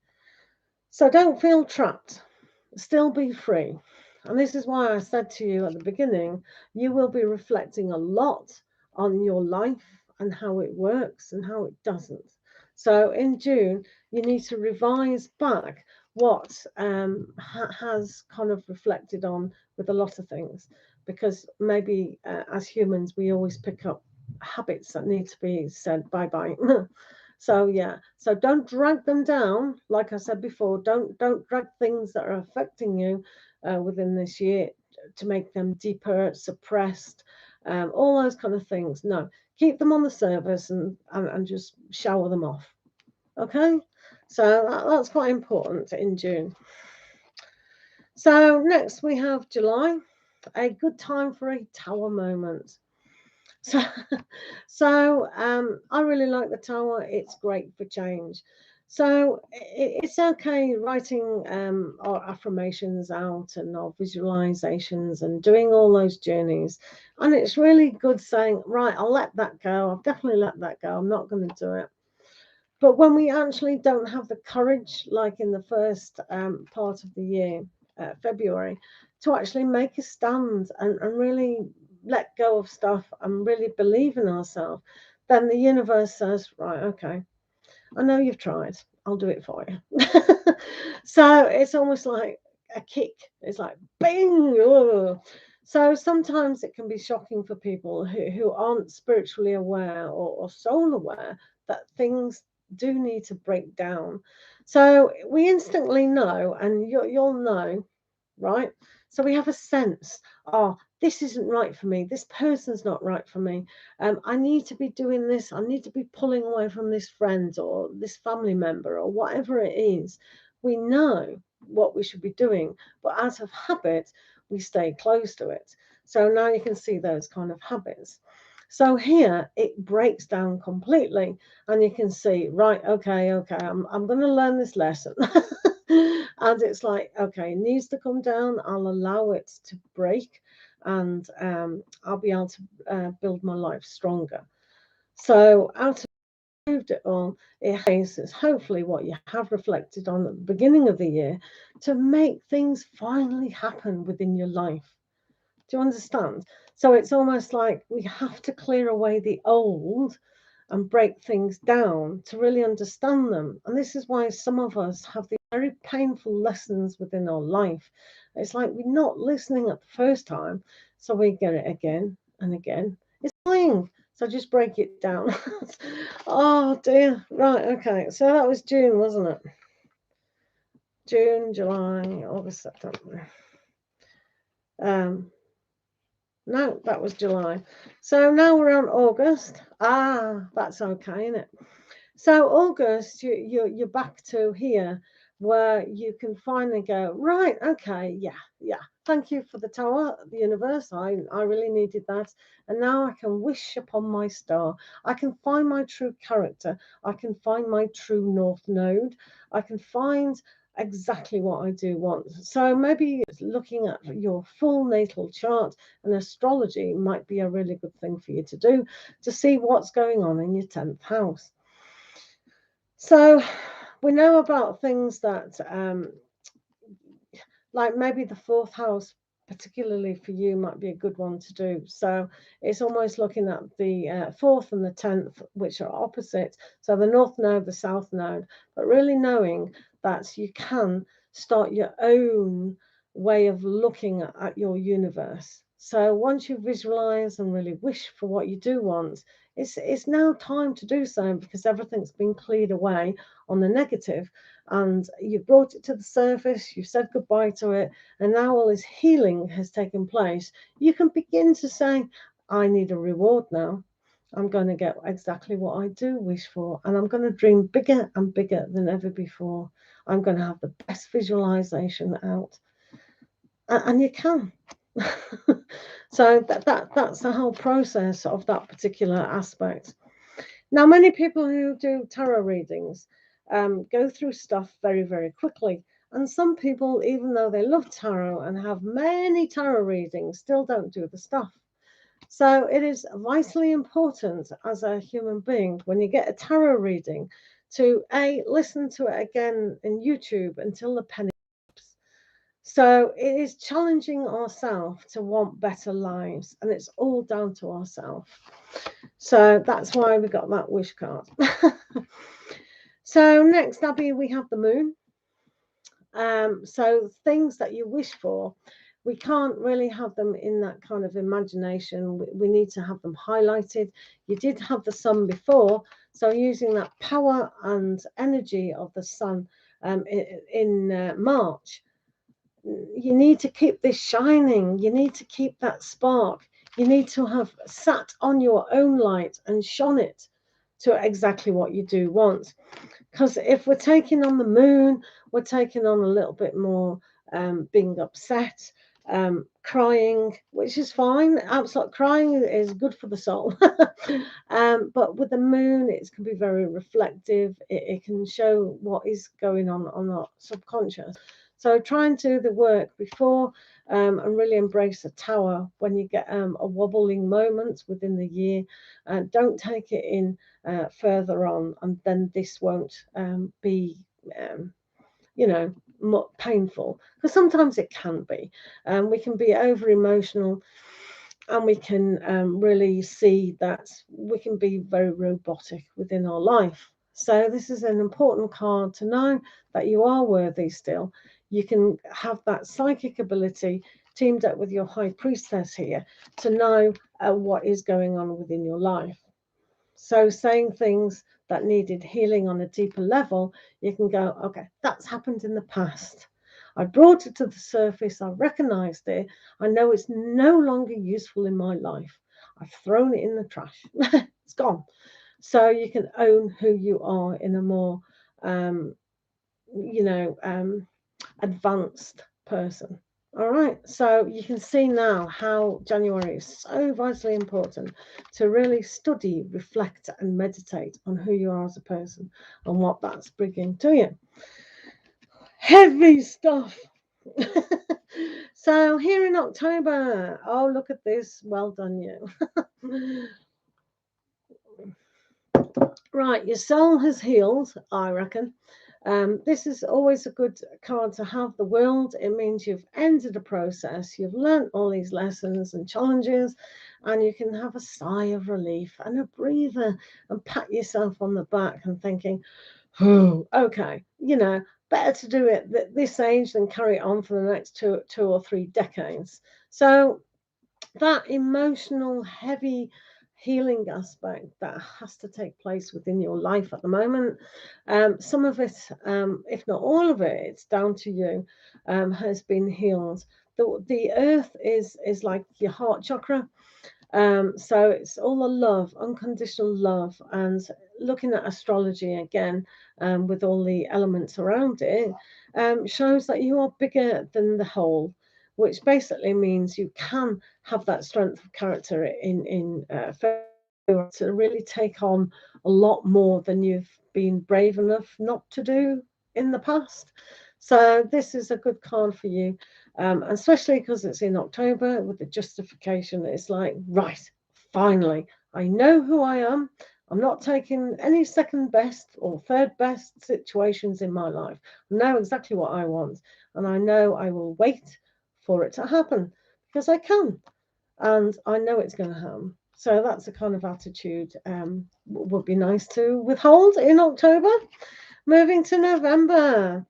So don't feel trapped. Still be free. And this is why I said to you at the beginning, you will be reflecting a lot on your life and how it works and how it doesn't. So in June, you need to revise back what has kind of reflected on with a lot of things, because maybe as humans, we always pick up habits that need to be said bye-bye. So yeah, so don't drag them down. Like I said before, don't drag things that are affecting you within this year to make them deeper, suppressed, all those kind of things. No, keep them on the surface and just shower them off. Okay, so that's quite important in June. So next we have July, a good time for a tower moment. So I really like the tower. It's great for change. So it's okay writing our affirmations out and our visualizations and doing all those journeys. And it's really good saying, right, I'll let that go. I've definitely let that go. I'm not going to do it. But when we actually don't have the courage, like in the first part of the year, February, to actually make a stand and really let go of stuff and really believe in ourselves, then the universe says, right, okay, I know you've tried. I'll do it for you. So it's almost like a kick. It's like bing. Ugh. So sometimes it can be shocking for people who aren't spiritually aware or soul aware that things do need to break down. So we instantly know, and you'll know, right? So we have a sense, oh, this isn't right for me. This person's not right for me. I need to be doing this. I need to be pulling away from this friend or this family member or whatever it is. We know what we should be doing, but out of habit, we stay close to it. So now you can see those kind of habits. So here it breaks down completely, and you can see, right, okay, I'm going to learn this lesson. And it's like, okay, it needs to come down. I'll allow it to break, and I'll be able to build my life stronger. So out of it all, it is hopefully what you have reflected on at the beginning of the year to make things finally happen within your life. Do you understand? So it's almost like we have to clear away the old and break things down to really understand them. And this is why some of us have these very painful lessons within our life. It's like we're not listening at the first time, so we get it again and again. It's annoying. So just break it down. Oh dear. Right, okay. So that was June, wasn't it? June, July, August, September. No, that was July. So now we're on August. Ah, that's okay, isn't it? So August, you're back to here where you can finally go, right, okay, yeah. Thank you for the tower, the universe. I really needed that. And now I can wish upon my star. I can find my true character. I can find my true north node. I can find exactly what I do want. So maybe looking at your full natal chart and astrology might be a really good thing for you to do to see what's going on in your 10th house. So we know about things that like maybe the 4th house particularly for you might be a good one to do. So it's almost looking at the 4th and the 10th, which are opposite. So the north node, the south node, but really knowing that you can start your own way of looking at your universe. So once you visualize and really wish for what you do want, it's now time to do so, because everything's been cleared away on the negative, and you've brought it to the surface, you've said goodbye to it, and now all this healing has taken place. You can begin to say, I need a reward now. I'm going to get exactly what I do wish for, and I'm going to dream bigger and bigger than ever before. I'm going to have the best visualization out. And you can. So that's the whole process of that particular aspect. Now, many people who do tarot readings go through stuff very, very quickly. And some people, even though they love tarot and have many tarot readings, still don't do the stuff. So it is vitally important as a human being, when you get a tarot reading, to listen to it again in YouTube until the penny drops. So it is challenging ourselves to want better lives, and it's all down to ourselves. So that's why we got that wish card. So next, Abby, we have the moon. So things that you wish for, we can't really have them in that kind of imagination. We need to have them highlighted. You did have the sun before, so using that power and energy of the sun in March, you need to keep this shining. You need to keep that spark. You need to have sat on your own light and shone it to exactly what you do want. Because if we're taking on the moon, we're taking on a little bit more being upset, crying, which is fine. Absolute crying is good for the soul. But with the moon, it can be very reflective. It can show what is going on our subconscious. So try and do the work before and really embrace the tower when you get a wobbling moment within the year. Don't take it in further on, and then this won't be you know, painful, because sometimes it can be. We can be over emotional, and we can really see that we can be very robotic within our life. So this is an important card to know that you are worthy still. You can have that psychic ability teamed up with your high priestess here to know what is going on within your life. So saying things that needed healing on a deeper level, you can go, okay, that's happened in the past. I brought it to the surface. I recognized it. I know it's no longer useful in my life. I've thrown it in the trash. It's gone. So you can own who you are in a more, you know, advanced person. All right, so you can see now how January is so vitally important to really study, reflect, and meditate on who you are as a person and what that's bringing to you. Heavy stuff. So here in October, oh, look at this. Well done, you. Right, your soul has healed, I reckon. This is always a good card to have. The world. It means you've ended a process, you've learnt all these lessons and challenges, and you can have a sigh of relief and a breather and pat yourself on the back and thinking, oh, okay, better to do it at this age than carry it on for the next two or three decades. So that emotional, heavy healing aspect that has to take place within your life at the moment. Some of it, if not all of it, it's down to you, has been healed. The earth is like your heart chakra. So it's all the love, unconditional love, and looking at astrology again, with all the elements around it, shows that you are bigger than the whole, which basically means you can have that strength of character in to really take on a lot more than you've been brave enough not to do in the past. So this is a good card for you, especially because it's in October with the justification. It's like, right, finally, I know who I am. I'm not taking any second best or third best situations in my life. I know exactly what I want, and I know I will wait for it to happen because I can, and I know it's going to happen. So that's the kind of attitude would be nice to withhold in October. Moving to November.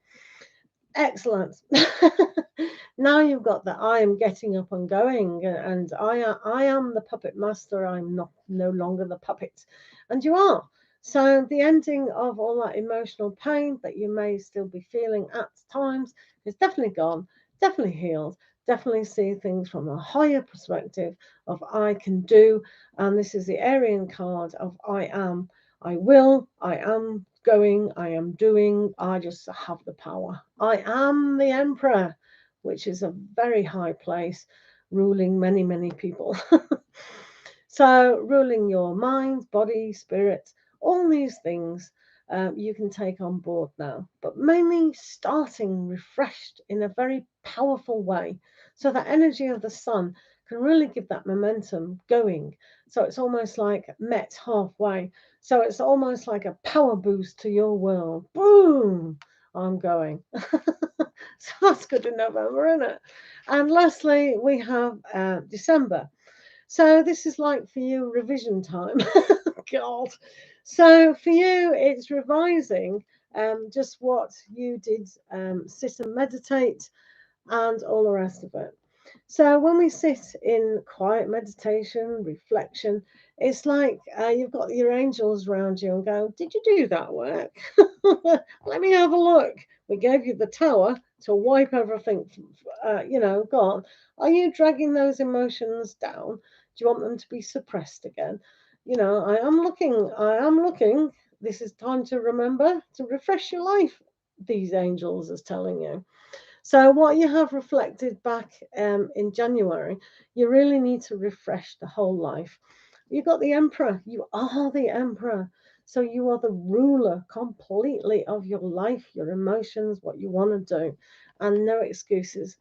Excellent. Now you've got that I am getting up and going, and I am the puppet master. I'm no longer the puppet, and you are. So the ending of all that emotional pain that you may still be feeling at times is definitely gone, definitely healed, definitely see things from a higher perspective of I can do. And this is the Aryan card of I am, I will, I am going, I am doing, I just have the power. I am the emperor, which is a very high place, ruling many, many people. So ruling your mind, body, spirit, all these things you can take on board now, but mainly starting refreshed in a very powerful way. So that energy of the sun can really give that momentum going. So it's almost like met halfway. So it's almost like a power boost to your world. Boom! I'm going. So that's good in November, isn't it? And lastly, we have December. So this is like for you revision time. God. So for you, it's revising just what you did, sit and meditate, and all the rest of it. So when we sit in quiet meditation, reflection, it's like you've got your angels around you and go, did you do that work? Let me have a look. We gave you the tower to wipe everything, gone. Are you dragging those emotions down? Do you want them to be suppressed again? I am looking. This is time to remember to refresh your life, these angels is telling you. So what you have reflected back in January, you really need to refresh the whole life. You've got the Emperor. You are the Emperor. So you are the ruler completely of your life, your emotions, what you want to do, and no excuses.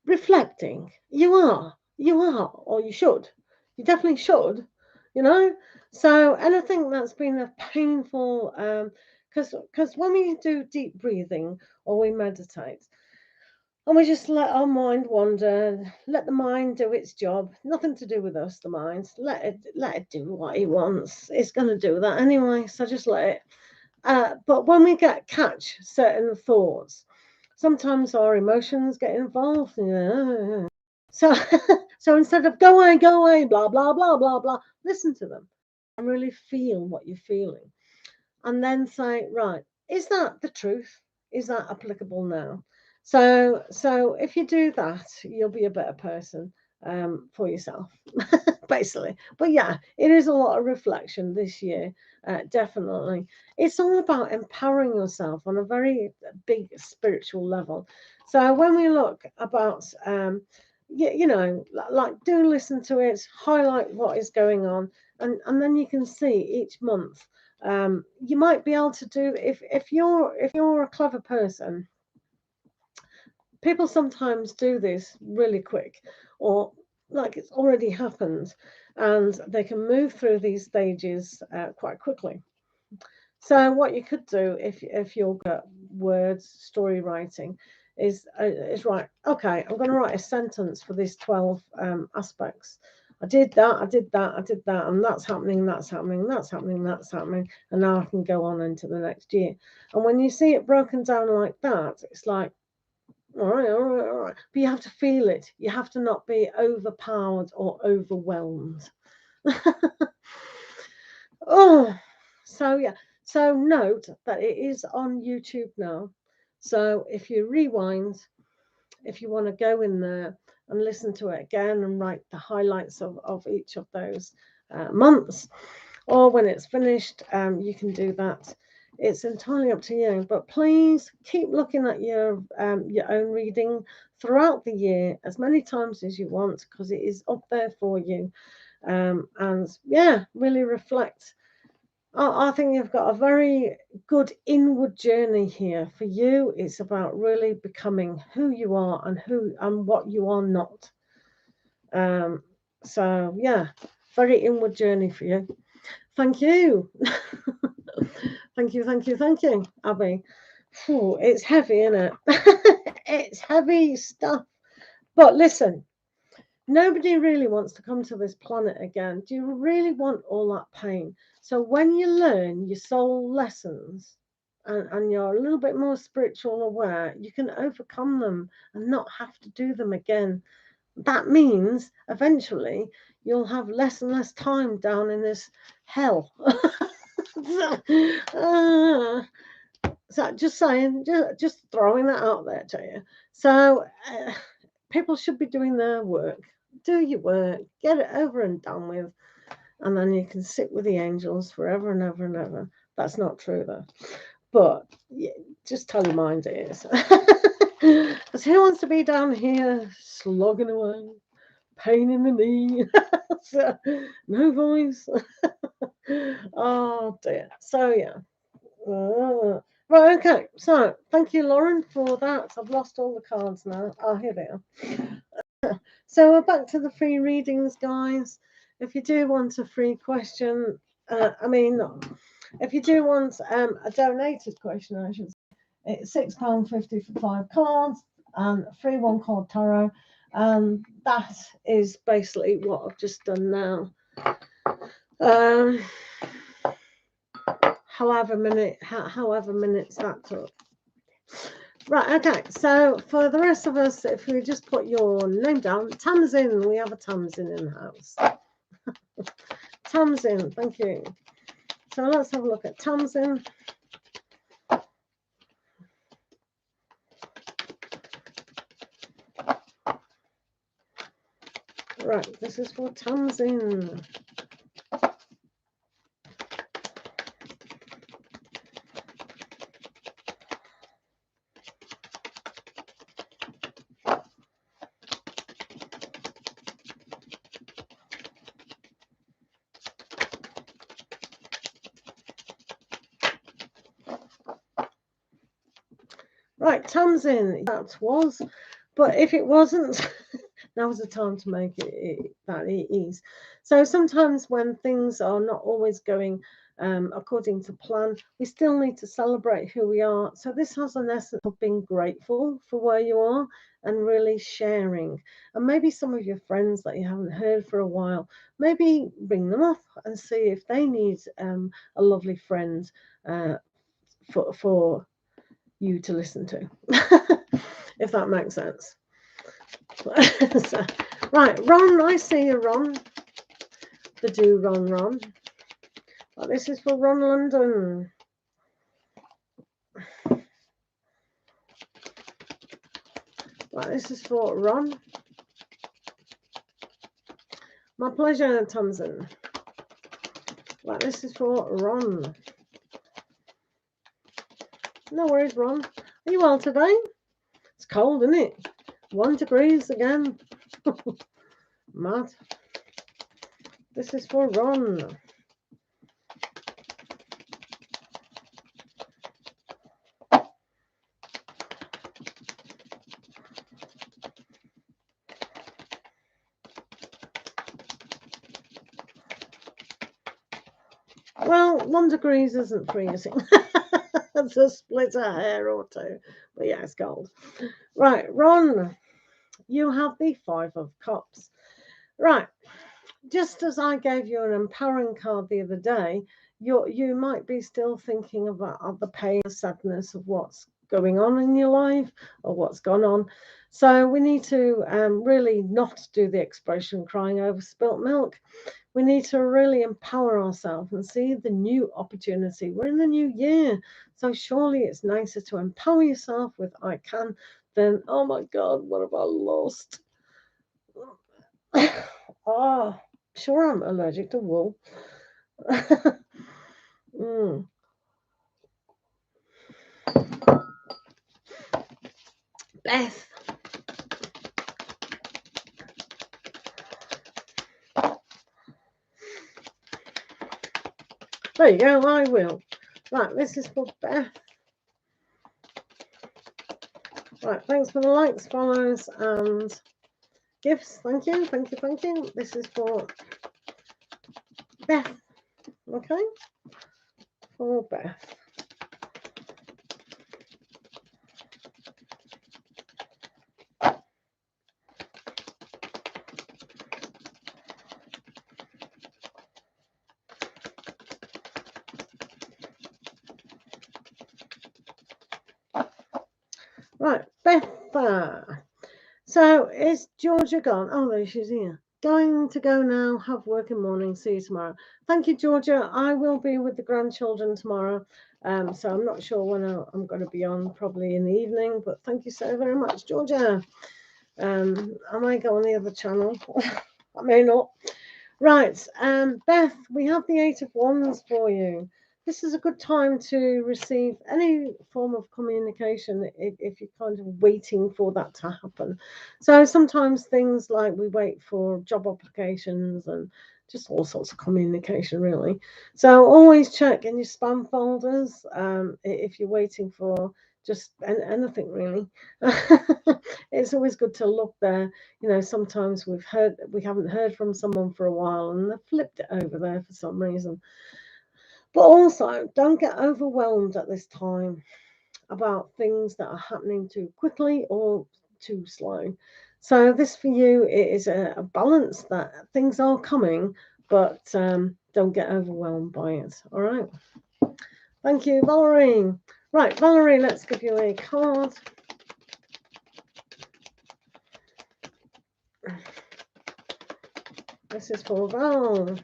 Reflecting, you are, or you should. You definitely should, you know. So anything that's been a painful, because when we do deep breathing or we meditate, and we just let our mind wander, let the mind do its job. Nothing to do with us, the mind. Let it do what it wants. It's going to do that anyway, so just let it. But when we catch certain thoughts, sometimes our emotions get involved. So, so instead of go away, blah, blah, blah, blah, blah, listen to them and really feel what you're feeling. And then say, right, is that the truth? Is that applicable now? So if you do that, you'll be a better person for yourself, basically. But yeah, it is a lot of reflection this year, definitely. It's all about empowering yourself on a very big spiritual level. So when we look about, you know, like do listen to it, highlight what is going on, and then you can see each month. You might be able to do if you're a clever person. People sometimes do this really quick, or like it's already happened, and they can move through these stages quite quickly. So what you could do if you're good at words, story writing, is right. Okay, I'm going to write a sentence for these 12 aspects. I did that, I did that, I did that, and that's happening, that's happening, that's happening, that's happening, and now I can go on into the next year. And when you see it broken down like that, it's like, all right, all right, all right. But you have to feel it. You have to not be overpowered or overwhelmed. Oh, so yeah. So note that it is on YouTube now. So if you rewind, if you want to go in there and listen to it again and write the highlights of each of those months, or when it's finished, you can do that. It's entirely up to you, but please keep looking at your own reading throughout the year as many times as you want, because it is up there for you. And yeah, really reflect. I think you've got a very good inward journey here for you. It's about really becoming who you are and what you are not. So yeah, very inward journey for you. Thank you. Thank you, Abby. Whew, it's heavy, isn't it? It's heavy stuff. But listen, nobody really wants to come to this planet again. Do you really want all that pain? So when you learn your soul lessons and you're a little bit more spiritual aware, you can overcome them and not have to do them again. That means eventually you'll have less and less time down in this hell. So just saying, just throwing that out there to you. So people should be doing their work. Do your work, get it over and done with, and then you can sit with the angels forever and ever and ever. That's not true though. But yeah, just tell your mind it is. Because who wants to be down here slogging away, pain in the knee, so, no voice. Oh dear. So yeah. Right, okay. So thank you, Lauren, for that. I've lost all the cards now. Oh, here they are. So we're back to the free readings, guys. If you do want a free question, if you do want a donated question, I should say, it's £6.50 for 5 cards and a free one called tarot. And that is basically what I've just done now. However minutes that took. Right, okay, so for the rest of us, if we just put your name down, Tamsin, we have a Tamsin in the house. Tamsin, thank you. So let's have a look at Tamsin. Right, this is for Tamsin. Right, Tamsin, that was. But if it wasn't, now's the time to make it that it is. So sometimes when things are not always going according to plan, we still need to celebrate who we are. So this has an essence of being grateful for where you are and really sharing. And maybe some of your friends that you haven't heard for a while, maybe bring them up and see if they need a lovely friend for you to listen to, if that makes sense. So, right, Ron, I see you, Ron. The do Ron. Oh, this is for Ron London. Right, this is for Ron. My pleasure, Tamsin. Right, this is for Ron. No worries, Ron. Are you well today? It's cold, isn't it? 1 degrees again. Mad. This is for Ron. Well, 1 degrees isn't freezing. It's a split a hair or two. But yeah, it's cold. Right, Ron, you have the 5 of Cups. Right, just as I gave you an empowering card the other day, you might be still thinking about the pain, the sadness of what's going on in your life or what's gone on. So we need to really not do the expression crying over spilt milk. We need to really empower ourselves and see the new opportunity. We're in the new year, so surely it's nicer to empower yourself with I can than, oh my God, what have I lost? Oh, sure, I'm allergic to wool. Beth. There you go, I will. Right, this is for Beth. Right, thanks for the likes, follows, and gifts. Thank you. This is for Beth. Okay? For Beth. Right, Beth. So is Georgia gone? Oh, there she's here. Going to go now. Have working morning. See you tomorrow. Thank you, Georgia. I will be with the grandchildren tomorrow. So I'm not sure when I'm going to be on, probably in the evening. But thank you so very much, Georgia. I might go on the other channel. I may not. Right, Beth, we have the 8 of Wands for you. This is a good time to receive any form of communication if you're kind of waiting for that to happen. So sometimes things like we wait for job applications and just all sorts of communication, really. So always check in your spam folders if you're waiting for just anything, really. It's always good to look there. You know, sometimes we haven't heard from someone for a while and they've flipped it over there for some reason. But also, don't get overwhelmed at this time about things that are happening too quickly or too slow. So this for you is a balance that things are coming, but don't get overwhelmed by it. All right. Thank you, Valerie. Right, Valerie, let's give you a card. This is for Val.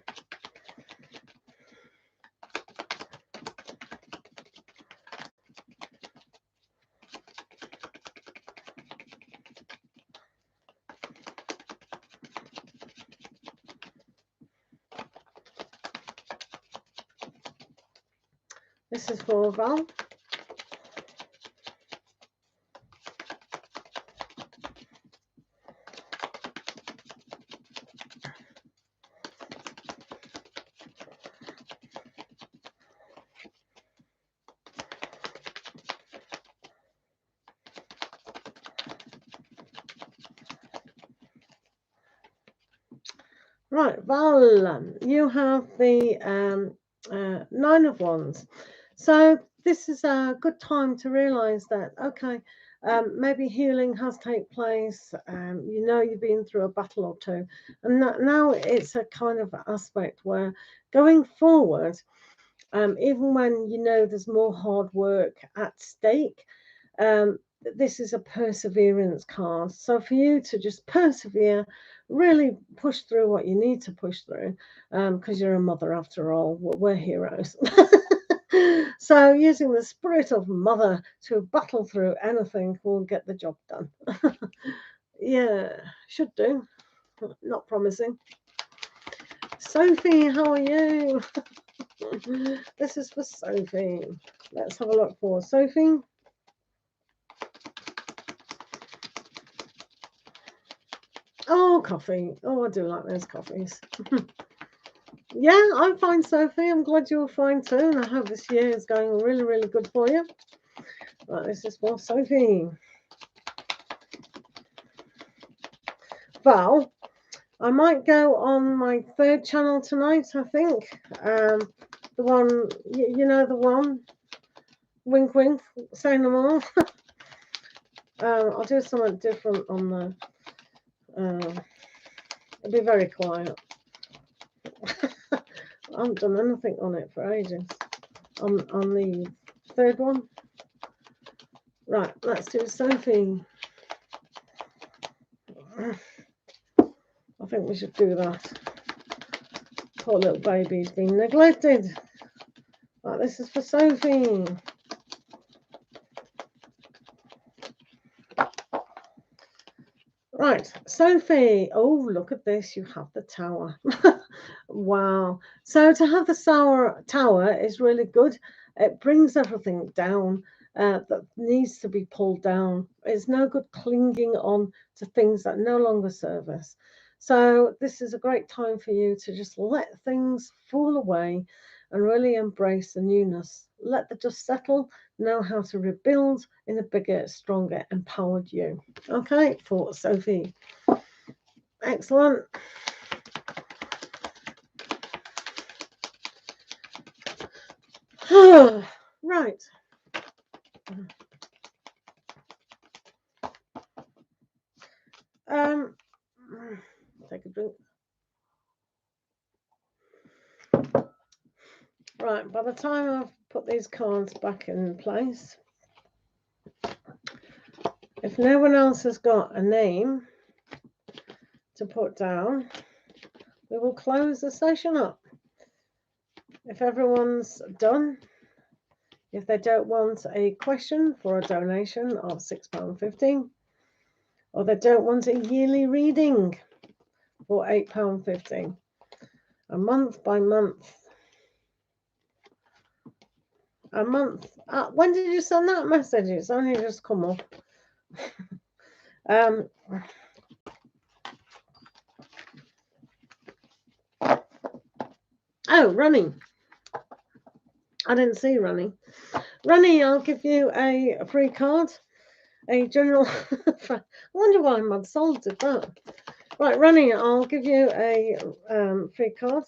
This is for Val. Right, Val, you have the 9 of Wands. So this is a good time to realize that, okay, maybe healing has taken place. You know, you've been through a battle or two, and now it's a kind of aspect where going forward, even when you know there's more hard work at stake, um, this is a perseverance card. So for you to just persevere, really push through what you need to push through, because you're a mother after all. We're heroes. So using the spirit of mother to battle through anything will get the job done. Yeah, should do. Not promising. Sophie, how are you? This is for Sophie. Let's have a look for Sophie. Oh, coffee. Oh, I do like those coffees. Yeah, I'm fine, Sophie. I'm glad you're fine too. And I hope this year is going really, really good for you. Right, this is for Sophie. Val, I might go on my 3rd channel tonight, I think. The one, you know, the one. Wink, wink. Say no more. I'll do something different on the... it'll be very quiet. I haven't done anything on it for ages. On the 3rd one. Right, let's do Sophie. I think we should do that. Poor little baby's been neglected. Right, this is for Sophie. Right, Sophie. Oh, look at this. You have the Tower. Wow. So to have the Tower is really good. It brings everything down that needs to be pulled down. It's no good clinging on to things that no longer serve us. So this is a great time for you to just let things fall away and really embrace the newness. Let the dust settle, know how to rebuild in a bigger, stronger, empowered you. Okay, for Sophie. Excellent. Right. Take a drink. Right, by the time I've put these cards back in place, if no one else has got a name to put down, we will close the session up. If everyone's done, if they don't want a question for a donation of £6.50, or they don't want a yearly reading for £8.50, a month by month. A month. When did you send that message? It's only just come up. Oh, Ronnie. I didn't see Ronnie. Ronnie, I'll give you a free card. A general. I wonder why Mud Soul did that. Right, Ronnie, I'll give you a free card.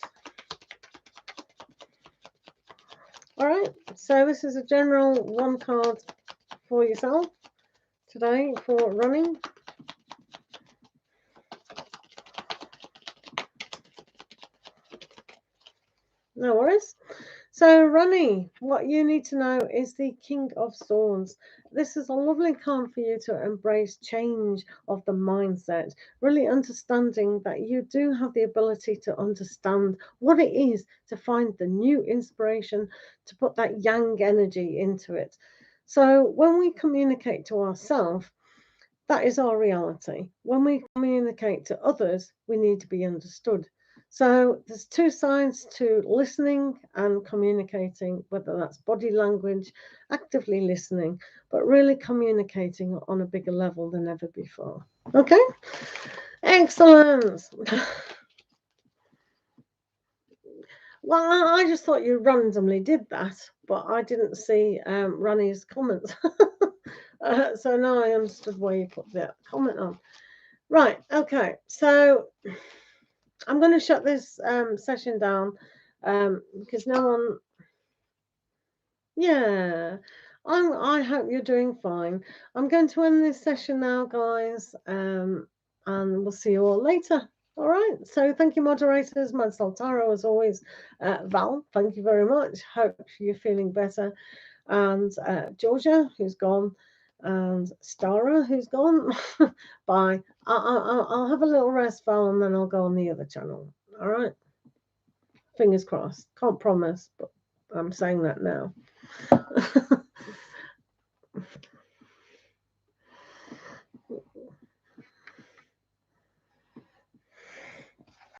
All right. So this is a general 1 card for yourself today for Ronnie. No worries. So, Ronnie, what you need to know is the King of Swords. This is a lovely card for you to embrace change of the mindset, really understanding that you do have the ability to understand what it is to find the new inspiration, to put that yang energy into it. So, when we communicate to ourselves, that is our reality. When we communicate to others, we need to be understood. So there's 2 sides to listening and communicating, whether that's body language, actively listening, but really communicating on a bigger level than ever before. Okay? Excellent. Well, I just thought you randomly did that, but I didn't see Ronnie's comments. So now I understood why you put that comment on. Right, okay. So I'm going to shut this session down because no one. Yeah, I hope you're doing fine. I'm going to end this session now, guys, and we'll see you all later. All right. So thank you, moderators. Mansell Tarot, as always. Val, thank you very much. Hope you're feeling better. And Georgia, who's gone, and Stara, who's gone. Bye. I'll have a little rest, Val, and then I'll go on the other channel. All right. Fingers crossed. Can't promise, but I'm saying that now.